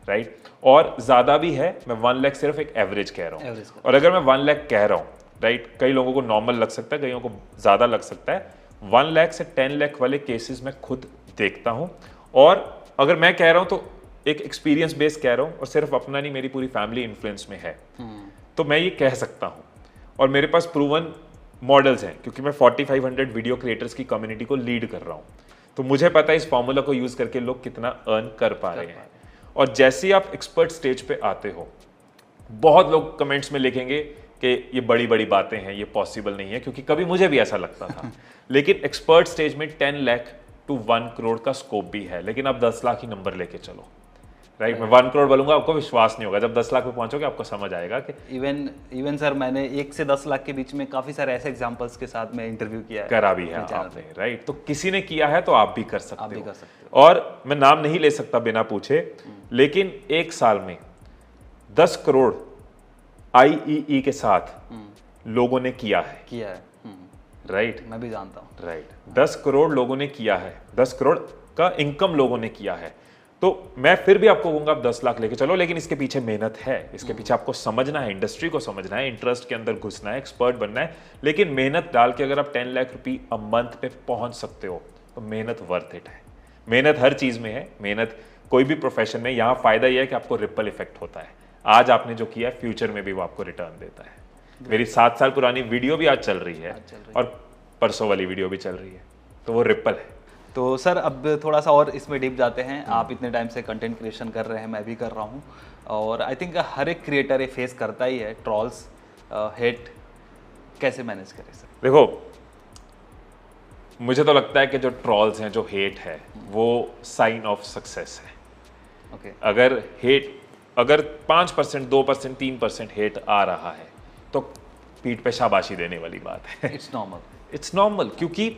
राइट। और ज्यादा भी है, मैं 1 लाख सिर्फ एक एवरेज कह रहा हूँ। और अगर मैं 1 लाख कह रहा हूँ, राइट, कई लोगों को नॉर्मल लग सकता है, कईयों को ज्यादा लग सकता है। 1 लाख से 10 लाख वाले केसेस मैं खुद देखता हूँ, और अगर मैं कह रहा हूँ तो एक एक्सपीरियंस बेस कह रहा हूँ, और सिर्फ अपना नहीं, मेरी पूरी फैमिली इन्फ्लुएंस में है, तो मैं ये कह सकता हूँ। और मेरे पास प्रूवन मॉडल्स हैं, क्योंकि मैं 4500 वीडियो क्रिएटर्स की कम्युनिटी को लीड कर रहा हूँ, तो मुझे पता है इस फॉर्मूला को यूज करके लोग कितना अर्न कर पा रहे हैं। और जैसे ही आप एक्सपर्ट स्टेज पे आते हो, बहुत लोग कमेंट्स में लिखेंगे कि ये बड़ी बड़ी बातें हैं, ये पॉसिबल नहीं है, क्योंकि कभी मुझे भी ऐसा लगता था। लेकिन एक्सपर्ट स्टेज में 10 लाख to 1 करोड़ का स्कोप भी है, लेकिन आप 10 लाख ही नंबर लेके चलो, राइट। मैं 1 करोड़ बोलूंगा, आपको विश्वास नहीं होगा। जब 10 लाख पे पहुंचोगे आपको समझ आएगा कि इवन सर, मैंने 1 से 10 लाख के बीच में काफी सारे ऐसे एग्जांपल्स के साथ में इंटरव्यू किया है, करा भी है आपने, राइट। तो किसी ने किया है तो आप भी कर सकते हो। कर सकते हो। और मैं नाम नहीं ले सकता बिना पूछे, लेकिन 1 साल में 10 करोड़ IEE के साथ लोगों ने किया है, राइट। मैं भी जानता हूँ, राइट। 10 करोड़ लोगों ने किया है, 10 करोड़ का इनकम लोगों ने किया है। तो मैं फिर भी आपको कहूंगा आप 10 लाख लेके चलो, लेकिन इसके पीछे मेहनत है, इसके पीछे आपको समझना है, इंडस्ट्री को समझना है, इंटरेस्ट के अंदर घुसना है, एक्सपर्ट बनना है। लेकिन मेहनत डाल के अगर आप 10 लाख रुपये अ मंथ पे पहुंच सकते हो तो मेहनत वर्थ इट है। मेहनत हर चीज में है, मेहनत कोई भी प्रोफेशन में। यहाँ फायदा यह है कि आपको रिपल इफेक्ट होता है। आज आपने जो किया है, फ्यूचर में भी वो आपको रिटर्न देता है। मेरी 7 साल पुरानी वीडियो भी आज चल रही है, और परसों वाली वीडियो भी चल रही है, तो वो रिपल है। तो सर अब थोड़ा सा और इसमें डीप जाते हैं। आप इतने टाइम से कंटेंट क्रिएशन कर रहे हैं, मैं भी कर रहा हूँ, और आई थिंक हर एक क्रिएटर ये फेस करता ही है, ट्रॉल्स, हेट। कैसे मैनेज करें सर? देखो, मुझे तो लगता है कि जो ट्रॉल्स हैं, जो हेट है, वो साइन ऑफ सक्सेस है। ओके। अगर 5%, 2%, 3% हेट आ रहा है तो पीठ पे शाबाशी देने वाली बात है। इट्स नॉर्मल, क्योंकि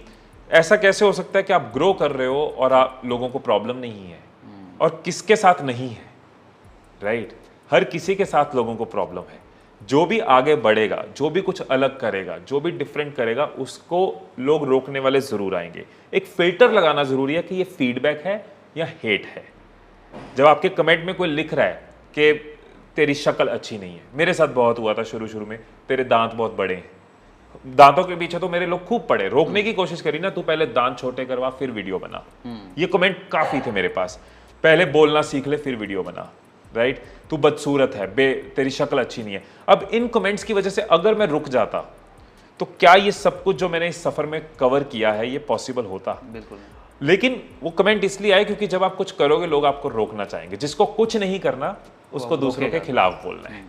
ऐसा कैसे हो सकता है कि आप ग्रो कर रहे हो और आप लोगों को प्रॉब्लम नहीं है, और किसके साथ नहीं है, राइट। हर किसी के साथ लोगों को प्रॉब्लम है। जो भी आगे बढ़ेगा, जो भी कुछ अलग करेगा, जो भी डिफरेंट करेगा, उसको लोग रोकने वाले जरूर आएंगे। एक फिल्टर लगाना जरूरी है कि ये फीडबैक है या हेट है। जब आपके कमेंट में कोई लिख रहा है कि तेरी शक्ल अच्छी नहीं है, मेरे साथ बहुत हुआ था शुरू में, तेरे दांत बहुत बड़े हैं, दांतों के पीछे तो मेरे लोग खूब पड़े, रोकने की कोशिश करी ना, तू पहले दांत छोटे करवा फिर वीडियो बना। ये कमेंट काफी थे मेरे पास, पहले बोलना सीख ले फिर वीडियो बना, राइट। तू बदसूरत है, तेरी शक्ल अच्छी नहीं है। अब इन कमेंट्स की वजह से अगर मैं रुक जाता तो क्या ये सब कुछ जो मैंने इस सफर में कवर किया है ये पॉसिबल होता? बिल्कुल। लेकिन वो कमेंट इसलिए आए क्योंकि जब आप कुछ करोगे लोग आपको रोकना चाहेंगे। जिसको कुछ नहीं करना उसको दूसरों के खिलाफ बोलना है,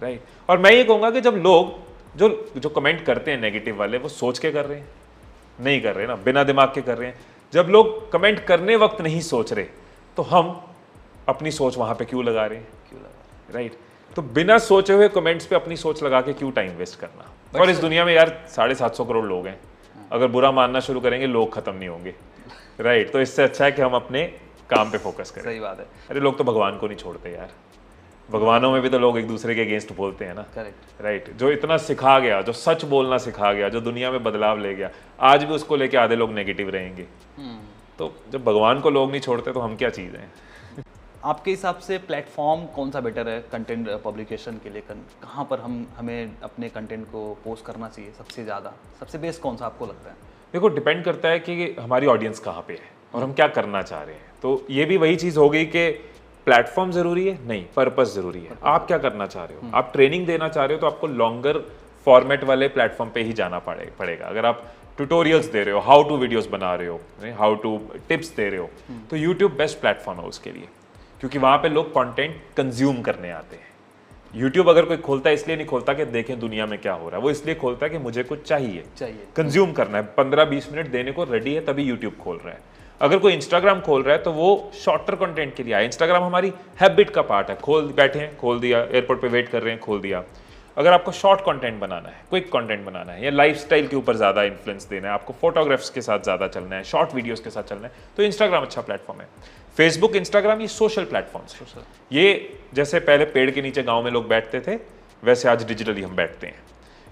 राइट। और मैं ये कहूंगा कि जब लोग जो कमेंट करते हैं नेगेटिव वाले, वो सोच के कर रहे हैं? नहीं कर रहे ना, बिना दिमाग के कर रहे हैं। जब लोग कमेंट करने वक्त नहीं सोच रहे तो हम अपनी सोच वहां पे क्यों लगा रहे हैं? राइट। तो बिना सोचे हुए कमेंट्स पे अपनी सोच लगा के क्यों टाइम वेस्ट करना? और इस दुनिया में यार 750 करोड़ लोग हैं, अगर बुरा मानना शुरू करेंगे लोग खत्म नहीं होंगे, राइट। तो इससे अच्छा है कि हम अपने काम पे फोकस करें। सही बात है। अरे लोग तो भगवान को नहीं छोड़ते यार, भगवानों में भी तो लोग एक दूसरे के अगेंस्ट बोलते हैं ना, करेक्ट, राइट। जो इतना सिखा गया, जो सच बोलना सिखा गया, जो दुनिया में बदलाव ले गया, आज भी उसको लेके आधे लोग नेगेटिव रहेंगे। तो जब भगवान को लोग नहीं छोड़ते तो हम क्या चीज़ हैं? आपके हिसाब से प्लेटफॉर्म कौन सा बेटर है कंटेंट पब्लिकेशन के लिए? कहाँ पर हमें अपने कंटेंट को पोस्ट करना चाहिए सबसे ज़्यादा? सबसे बेस्ट कौन सा आपको लगता है? देखो, डिपेंड करता है कि हमारी ऑडियंस कहाँ पे है और हम क्या करना चाह रहे हैं। तो ये भी वही चीज़ हो गई कि प्लेटफॉर्म ज़रूरी है नहीं, पर्पस ज़रूरी है। आप क्या करना चाह रहे हो? आप ट्रेनिंग देना चाह रहे हो तो आपको लॉन्गर फॉर्मेट वाले प्लेटफॉर्म पे ही जाना पड़ेगा। अगर आप ट्यूटोरियल्स दे रहे हो, हाउ टू वीडियोस बना रहे हो, हाउ टू टिप्स दे रहे हो, तो यूट्यूब बेस्ट प्लेटफॉर्म है उसके लिए, क्योंकि वहाँ पे लोग कंटेंट कंज्यूम करने आते हैं। यूट्यूब अगर कोई खोलता है इसलिए नहीं खोलता कि देखें दुनिया में क्या हो रहा है, वो इसलिए खोलता है कि मुझे कुछ चाहिए कंज्यूम करना है, 15-20 मिनट देने को रेडी है, तभी यूट्यूब खोल रहा है। अगर कोई इंस्टाग्राम खोल रहा है तो वो शॉर्टर कंटेंट के लिए आया। इंस्टाग्राम हमारी हैबिट का पार्ट है, बैठे हैं खोल दिया, एयरपोर्ट पे वेट कर रहे हैं खोल दिया। अगर आपको शॉर्ट कंटेंट बनाना है, क्विक कंटेंट बनाना है, या लाइफस्टाइल के ऊपर ज़्यादा इन्फ्लुएंस देना है, आपको फोटोग्राफ्स के साथ ज़्यादा चलना है, शॉर्ट वीडियोस के साथ चलना है, तो इंस्टाग्राम अच्छा प्लेटफॉर्म है। फेसबुक, इंस्टाग्राम, ये सोशल प्लेटफॉर्म्स, ये जैसे पहले पेड़ के नीचे गाँव में लोग बैठते थे, वैसे आज डिजिटली हम बैठते हैं।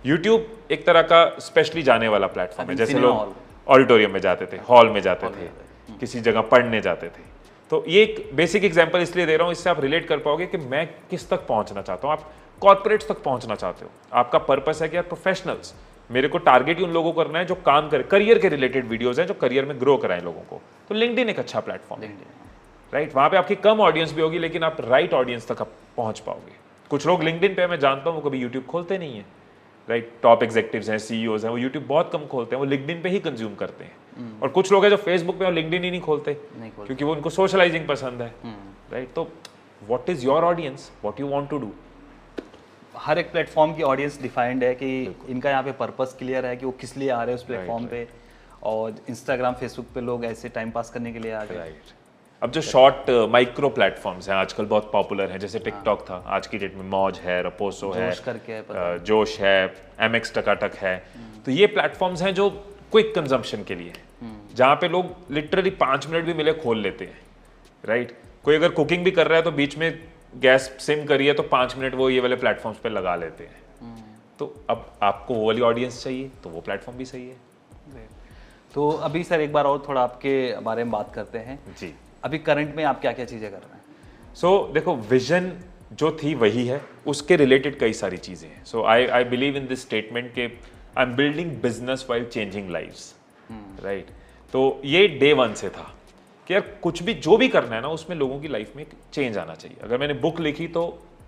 यूट्यूब एक तरह का स्पेशली जाने वाला प्लेटफॉर्म है, जैसे लोग ऑडिटोरियम में जाते थे, हॉल में जाते थे, किसी जगह पढ़ने जाते थे। तो ये एक बेसिक एग्जांपल इसलिए दे रहा हूँ, इससे आप रिलेट कर पाओगे कि मैं किस तक पहुंचना चाहता हूँ। आप कॉर्पोरेट्स तक पहुंचना चाहते हो, आपका पर्पस है कि यार प्रोफेशनल्स, मेरे को टारगेट ही उन लोगों को करना है जो काम करे, करियर के रिलेटेड वीडियोस हैं जो करियर में ग्रो कराएं लोगों को, तो लिंक्डइन एक अच्छा प्लेटफॉर्म है, राइट। वहाँ पे आपकी कम ऑडियंस भी होगी, लेकिन आप राइट ऑडियंस तक आप पहुँच पाओगे। कुछ लोग लिंक्डइन पे, मैं जानता हूँ, वो कभी यूट्यूब खोलते नहीं है, राइट। टॉप एग्जीक्यूटिव्स हैं, सीईओज हैं, वो यूट्यूब बहुत कम खोलते हैं, वो लिंक्डइन पे ही कंज्यूम करते हैं। और कुछ लोग हैं जो फेसबुक पे और लिंक्डइन ही नहीं खोलते क्योंकि वो उनको सोशलाइजिंग पसंद है, राइट। तो what is your audience, what you want to do. हर एक प्लेटफॉर्म की ऑडियंस डिफाइंड है कि इनका यहाँ पे पर्पस क्लियर है कि वो किस लिए आ रहे हैं उस प्लेटफॉर्म पे। और इंस्टाग्राम, फेसबुक पे लोग ऐसे टाइम पास करने के लिए आ गए, राइट। अब जो शॉर्ट माइक्रो प्लेटफॉर्म्स हैं आजकल बहुत पॉपुलर हैं, जैसे टिकटॉक था, आज की डेट में मौज है, रपोसो है, जोश है, MX टकाटक है। तो ये प्लेटफॉर्म्स हैं जो क्विक कंजम्पशन के लिए, जहाँ पे लोग लिटरली 5 मिनट भी मिले खोल लेते हैं, राइट। कोई अगर कुकिंग भी कर रहा है तो बीच में गैस सिम करिए तो 5 मिनट वो ये वाले प्लेटफॉर्म्स पे लगा लेते हैं। तो अब आपको वो वाली ऑडियंस चाहिए तो वो प्लेटफॉर्म भी सही है। तो अभी सर एक बार और थोड़ा आपके बारे में बात करते हैं जी। अभी करंट में आप क्या क्या चीज़ें कर रहे हैं? देखो, विजन जो थी वही है, उसके रिलेटेड कई सारी चीज़ें हैं। So I believe in this statement के I am building business while changing lives, right. तो ये डे 1 से था कि यार कुछ भी जो भी करना है ना, उसमें लोगों की लाइफ में चेंज आना चाहिए। अगर मैंने बुक लिखी तो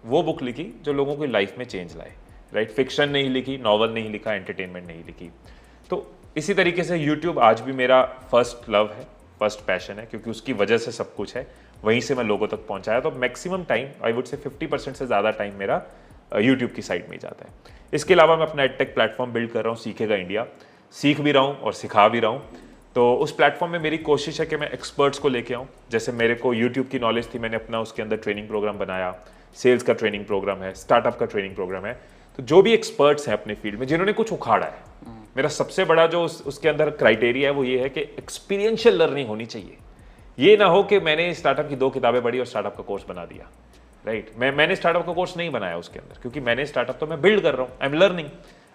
वो बुक लिखी जो लोगों की लाइफ में चेंज लाए, राइट। फिक्शन नहीं लिखी, नॉवल नहीं लिखा, एंटरटेनमेंट नहीं लिखी। तो इसी तरीके से यूट्यूब आज भी मेरा फर्स्ट लव है, फर्स्ट पैशन है, क्योंकि उसकी वजह से सब कुछ है, वहीं से मैं लोगों तक पहुंचाया। तो maximum time, I would say 50% से ज़्यादा टाइम मेरा यूट्यूब की साइड में ही जाता है। इसके अलावा मैं अपना एडटेक प्लेटफॉर्म बिल्ड कर रहा हूँ, सीखेगा इंडिया, सीख भी रहा हूँ और सिखा भी रहा हूँ। तो उस प्लेटफॉर्म में मेरी कोशिश है कि मैं एक्सपर्ट्स को लेके आऊँ। जैसे मेरे को यूट्यूब की नॉलेज थी, मैंने अपना उसके अंदर ट्रेनिंग प्रोग्राम बनाया, सेल्स का ट्रेनिंग प्रोग्राम है, स्टार्टअप का ट्रेनिंग प्रोग्राम है। तो जो भी एक्सपर्ट्स हैं अपने फील्ड में, जिन्होंने कुछ उखाड़ा है, मेरा सबसे बड़ा जो उसके अंदर क्राइटेरिया है वो ये है कि एक्सपीरियंशियल लर्निंग होनी चाहिए। ये ना हो कि मैंने स्टार्टअप की 2 किताबें पढ़ी और स्टार्टअप का कोर्स बना दिया, राइट। मैंने स्टार्टअप का कोर्स नहीं बनाया उसके अंदर, क्योंकि मैंने स्टार्टअप तो मैं बिल्ड कर रहा हूँ, I am learning,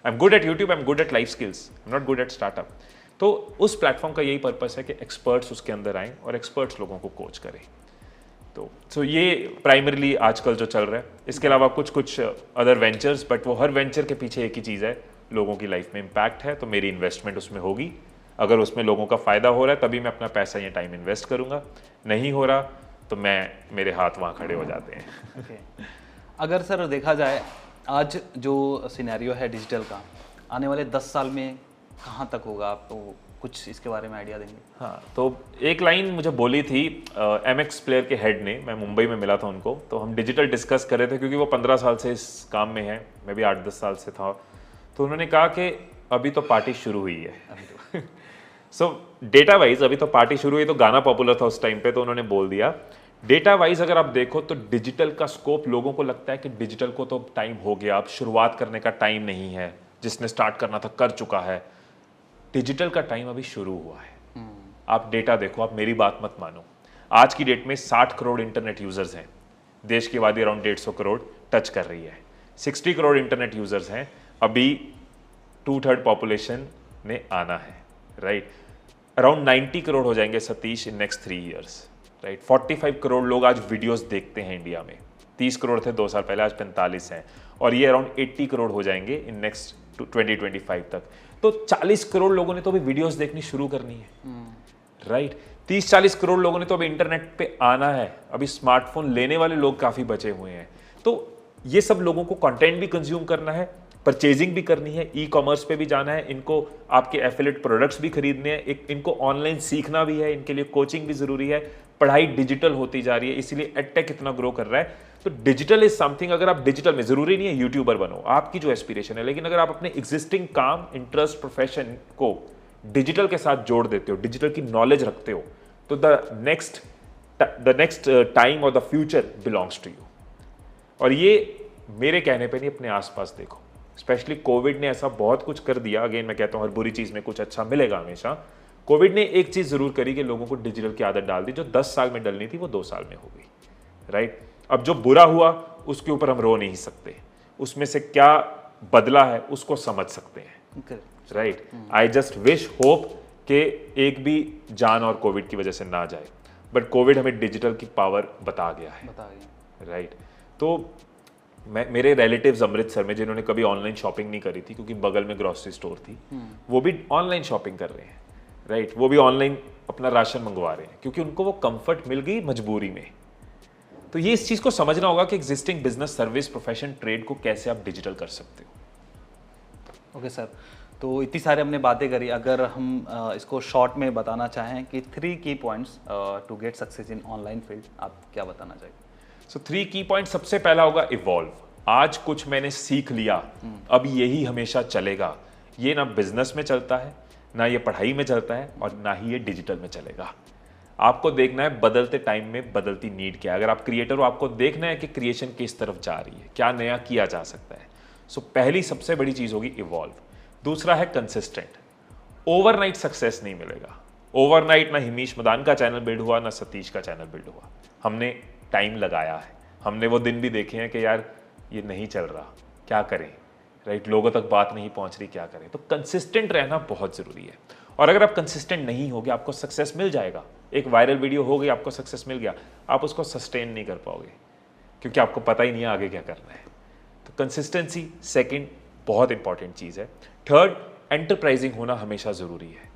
I am good at YouTube, I am good at life skills, I am not good at startup. तो उस प्लेटफॉर्म का यही पर्पस है कि एक्सपर्ट्स उसके अंदर आएँ और एक्सपर्ट्स लोगों को कोच करें। तो ये प्राइमरीली आजकल जो चल रहा है। इसके अलावा कुछ अदर वेंचर्स, बट वो हर वेंचर के पीछे एक ही चीज़ है, लोगों की लाइफ में इम्पैक्ट है, तो मेरी इन्वेस्टमेंट उसमें होगी। अगर उसमें लोगों का फ़ायदा हो रहा है तभी मैं अपना पैसा या टाइम इन्वेस्ट करूँगा, नहीं हो रहा तो मेरे हाथ वहाँ खड़े हो जाते हैं। okay. अगर सर देखा जाए आज जो सिनेरियो है डिजिटल का, आने वाले 10 साल में कहाँ तक होगा, आपको कुछ इसके बारे में आइडिया देंगे? हाँ, तो एक लाइन मुझे बोली थी MX प्लेयर के हेड ने, मैं मुंबई में मिला था उनको, तो हम डिजिटल डिस्कस कर रहे थे, क्योंकि वो 15 साल से इस काम में है, मैं भी 8-10 साल से था। तो उन्होंने कहा कि अभी तो पार्टी शुरू हुई है। सो डेटा वाइज अभी तो पार्टी शुरू हुई, तो गाना पॉपुलर था उस टाइम पे, तो उन्होंने बोल दिया डेटा वाइज अगर आप देखो तो डिजिटल का स्कोप, लोगों को लगता है कि डिजिटल को तो टाइम हो गया, अब शुरुआत करने का टाइम नहीं है, जिसने स्टार्ट करना था कर चुका है। डिजिटल का टाइम अभी शुरू हुआ है। आप डेटा देखो, आप मेरी बात मत मानो। आज की डेट में 60 करोड़ इंटरनेट यूजर्स हैं, देश की आबादी अराउंड 150 करोड़ टच कर रही है। 60 करोड़ इंटरनेट यूजर्स हैं, अभी 2/3 पॉपुलेशन ने आना है, राइट। अराउंड 90 करोड़ हो जाएंगे Satish in next 3 years, right. 45 crore लोग आज वीडियोस देखते हैं इंडिया में, 30 करोड़ थे 2 साल पहले, आज 45 हैं, और ये अराउंड 80 करोड़ हो जाएंगे इन नेक्स्ट 2025 तक। तो 40 करोड़ लोगों ने तो अभी वीडियोस देखनी शुरू करनी है, राइट। 30-40 करोड़ लोगों ने तो अभी इंटरनेट पे आना है, अभी स्मार्टफोन लेने वाले लोग काफ़ी बचे हुए हैं। तो ये सब लोगों को कंटेंट भी कंज्यूम करना है, परचेजिंग भी करनी है, ई कॉमर्स पे भी जाना है, इनको आपके एफिलिएट प्रोडक्ट्स भी खरीदने हैं, इनको ऑनलाइन सीखना भी है, इनके लिए कोचिंग भी जरूरी है, पढ़ाई डिजिटल होती जा रही है, इसीलिए एडटेक इतना ग्रो कर रहा है। तो डिजिटल इज समथिंग, अगर आप डिजिटल में, जरूरी नहीं है यूट्यूबर बनो, आपकी जो एस्पिरेशन है, लेकिन अगर आप अपने एग्जिस्टिंग काम, इंटरेस्ट, प्रोफेशन को डिजिटल के साथ जोड़ देते हो, डिजिटल की नॉलेज रखते हो, तो द नेक्स्ट टाइम और the future belongs to you. और ये मेरे कहने पे नहीं, अपने आसपास देखो, स्पेशली कोविड ने ऐसा बहुत कुछ कर दिया। अगेन मैं कहता हूँ हर बुरी चीज में कुछ अच्छा मिलेगा हमेशा। कोविड ने एक चीज जरूर करी कि लोगों को डिजिटल की आदत डाल दी, जो 10 साल में डलनी थी वो 2 साल में हो गई, राइट। अब जो बुरा हुआ उसके ऊपर हम रो नहीं सकते, उसमें से क्या बदला है उसको समझ सकते हैं, right. I just wish hope कि एक भी जान और कोविड की वजह से ना जाए, बट कोविड हमें डिजिटल की पावर बता गया है, राइट। तो मेरे रिलेटिव्स अमृतसर में जिन्होंने कभी ऑनलाइन शॉपिंग नहीं करी थी, क्योंकि बगल में ग्रोसरी स्टोर थी, वो भी ऑनलाइन शॉपिंग कर रहे हैं, राइट। वो भी ऑनलाइन अपना राशन मंगवा रहे हैं, क्योंकि उनको वो कंफर्ट मिल गई मजबूरी में। तो ये इस चीज को समझना होगा कि existing business, service, profession, trade को कैसे आप डिजिटल कर सकते हो। ओके सर, तो इतनी सारी हमने बातें करी, अगर हम इसको शॉर्ट में बताना चाहें कि 3 की points to get success in online field, आप क्या बताना चाहिए? सो 3 की पॉइंट, सबसे पहला होगा इवॉल्व। आज कुछ मैंने सीख लिया, अब यही हमेशा चलेगा। ये ना बिजनेस में चलता है, ना ये पढ़ाई में चलता है, और ना ही ये डिजिटल में चलेगा। आपको देखना है बदलते टाइम में बदलती नीड क्या है। अगर आप क्रिएटर हो, आपको देखना है कि क्रिएशन किस तरफ जा रही है, क्या नया किया जा सकता है। सो पहली सबसे बड़ी चीज होगी इवॉल्व। दूसरा है कंसिस्टेंट। ओवरनाइट सक्सेस नहीं मिलेगा। ओवरनाइट ना हिमीश मदान का चैनल बिल्ड हुआ, ना सतीश का चैनल बिल्ड हुआ। हमने टाइम लगाया है, हमने वो दिन भी देखे हैं कि यार ये नहीं चल रहा, क्या करें, राइट। लोगों तक बात नहीं पहुंच रही, क्या करें। तो कंसिस्टेंट रहना बहुत जरूरी है। और अगर आप कंसिस्टेंट नहीं होगे, आपको सक्सेस मिल जाएगा। एक वायरल वीडियो हो गई, आपको सक्सेस मिल गया, आप उसको सस्टेन नहीं कर पाओगे, क्योंकि आपको पता ही नहीं है आगे क्या करना है। तो कंसिस्टेंसी सेकंड बहुत इंपॉर्टेंट चीज है। थर्ड, एंटरप्राइजिंग होना हमेशा जरूरी है,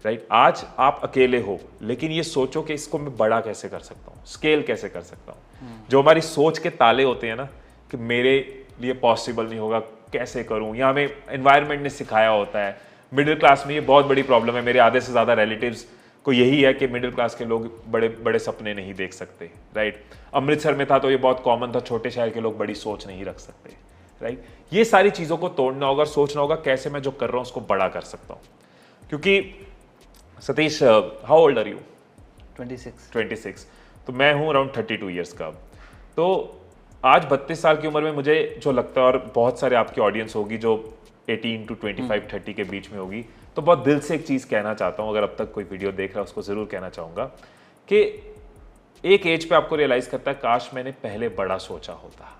राइट। आज आप अकेले हो, लेकिन ये सोचो कि इसको मैं बड़ा कैसे कर सकता हूँ, स्केल कैसे कर सकता हूँ। जो हमारी सोच के ताले होते हैं ना, कि मेरे लिए पॉसिबल नहीं होगा, कैसे करूँ, या हमें एनवायरनमेंट ने सिखाया होता है। मिडिल क्लास में ये बहुत बड़ी प्रॉब्लम है। मेरे आधे से ज़्यादा रिलेटिव्स को यही है कि मिडिल क्लास के लोग बड़े बड़े सपने नहीं देख सकते, राइट। अमृतसर में था तो ये बहुत कॉमन था, छोटे शहर के लोग बड़ी सोच नहीं रख सकते, राइट। ये सारी चीज़ों को तोड़ना होगा, सोचना होगा कैसे मैं जो कर रहा हूँ उसको बड़ा कर सकता हूँ। क्योंकि Satish, how old are you? 26। तो मैं हूँ अराउंड 32 ईयर्स का। तो आज 32 साल की उम्र में मुझे जो लगता है, और बहुत सारे आपकी ऑडियंस होगी जो 18 to 25, 30 के बीच में होगी, तो बहुत दिल से एक चीज़ कहना चाहता हूँ, अगर अब तक कोई वीडियो देख रहा है उसको ज़रूर कहना चाहूँगा कि एक एज पे आपको रियलाइज़ करता है, काश मैंने पहले बड़ा सोचा होता।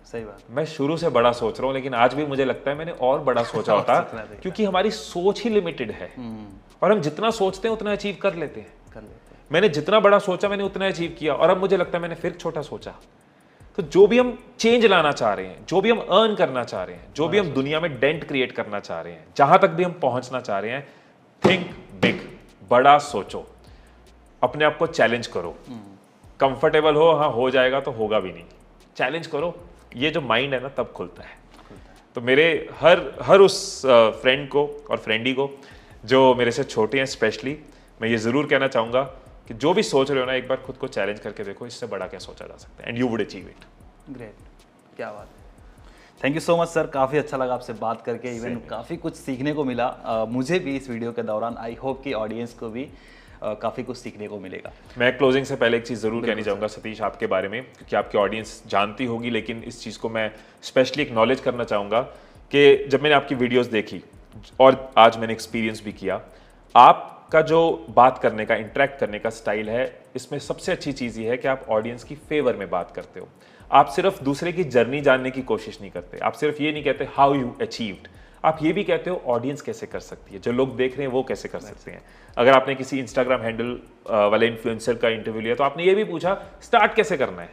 सही बात। मैं शुरू से बड़ा सोच रहा हूँ, लेकिन आज भी मुझे लगता है मैंने और बड़ा सोचा होता, क्योंकि हमारी सोच ही लिमिटेड है, और हम जितना सोचते हैं उतना अचीव कर लेते हैं। मैंने जितना बड़ा सोचा मैंने उतना अचीव किया, और अब मुझे लगता है मैंने फिर छोटा सोचा। तो जो भी हम चेंज लाना चाह रहे हैं, जो भी हम अर्न करना चाह रहे हैं, जो भी हम दुनिया में डेंट क्रिएट करना चाह रहे हैं, जहां तक भी हम पहुंचना चाह रहे हैं, थिंक बिग, बड़ा सोचो, अपने आप को चैलेंज करो। कंफर्टेबल हो, हाँ हो जाएगा तो होगा भी नहीं, चैलेंज करो। ये जो माइंड है ना, तब खुलता है। तो मेरे हर उस फ्रेंड को और फ्रेंडी को जो मेरे से छोटे हैं, स्पेशली मैं ये जरूर कहना चाहूंगा कि जो भी सोच रहे हो ना, एक बार खुद को चैलेंज करके देखो, इससे बड़ा क्या सोचा जा सकता है, and you would achieve it. Great, क्या बात है। Thank you so much sir, काफ़ी अच्छा लगा आपसे बात करके, इवन काफ़ी कुछ सीखने को मिला मुझे भी इस वीडियो के दौरान। आई होप कि ऑडियंस को भी काफ़ी कुछ सीखने को मिलेगा। मैं क्लोजिंग से पहले एक चीज़ ज़रूर कहनी चाहूँगा सतीश आपके बारे में, क्योंकि आपकी ऑडियंस जानती होगी, लेकिन इस चीज़ को मैं स्पेशली एक्नॉलेज करना चाहूँगा कि जब मैंने आपकी वीडियोस देखी और आज मैंने एक्सपीरियंस भी किया, आपका जो बात करने का, इंटरेक्ट करने का स्टाइल है, इसमें सबसे अच्छी चीज़ ये है कि आप ऑडियंस की फेवर में बात करते हो। आप सिर्फ दूसरे की जर्नी जानने की कोशिश नहीं करते, आप सिर्फ ये नहीं कहते हाउ यू अचीव्ड, आप ये भी कहते हो ऑडियंस कैसे कर सकती है, जो लोग देख रहे हैं वो कैसे कर सकते हैं। अगर आपने किसी इंस्टाग्राम हैंडल वाले इन्फ्लुएंसर का इंटरव्यू लिया तो आपने ये भी पूछा स्टार्ट कैसे करना है,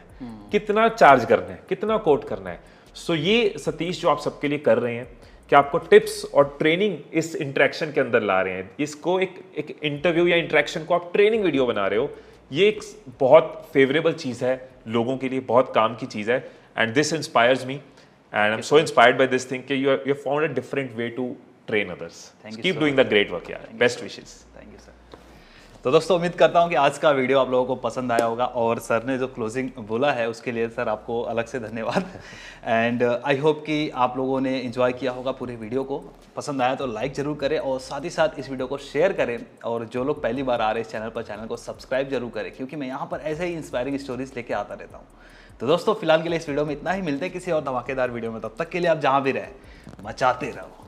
कितना चार्ज करना है, कितना कोट करना है। सो ये सतीश जो आप सबके लिए कर रहे हैं कि आपको टिप्स और ट्रेनिंग इस इंटरेक्शन के अंदर ला रहे हैं, इसको एक इंटरव्यू या इंटरेक्शन को आप ट्रेनिंग वीडियो बना रहे हो, ये एक बहुत फेवरेबल चीज़ है लोगों के लिए, बहुत काम की चीज़ है। And this inspires me and I'm so inspired by this thing कि you have found a different way to train others. Thank you Keep so doing the great work यार. Best wishes. Thank you sir. तो दोस्तों उम्मीद करता हूँ कि आज का वीडियो आप लोगों को पसंद आया होगा और सर ने जो क्लोजिंग बोला है उसके लिए सर आपको अलग से धन्यवाद। एंड आई होप कि आप लोगों ने एंजॉय किया होगा पूरे वीडियो को। पसंद आया तो लाइक ज़रूर करें और साथ ही साथ इस वीडियो को शेयर करें, और जो लोग पहली बार आ रहे हैं इस चैनल पर, चैनल को सब्सक्राइब जरूर करें, क्योंकि मैं यहाँ पर ऐसे ही इंस्पायरिंग स्टोरीज लेके आता रहता हूँ। तो दोस्तों फिलहाल के लिए इस वीडियो में इतना ही, मिलते हैं किसी और धमाकेदार वीडियो में। तब तक के लिए आप जहाँ भी रहें मचाते रहो।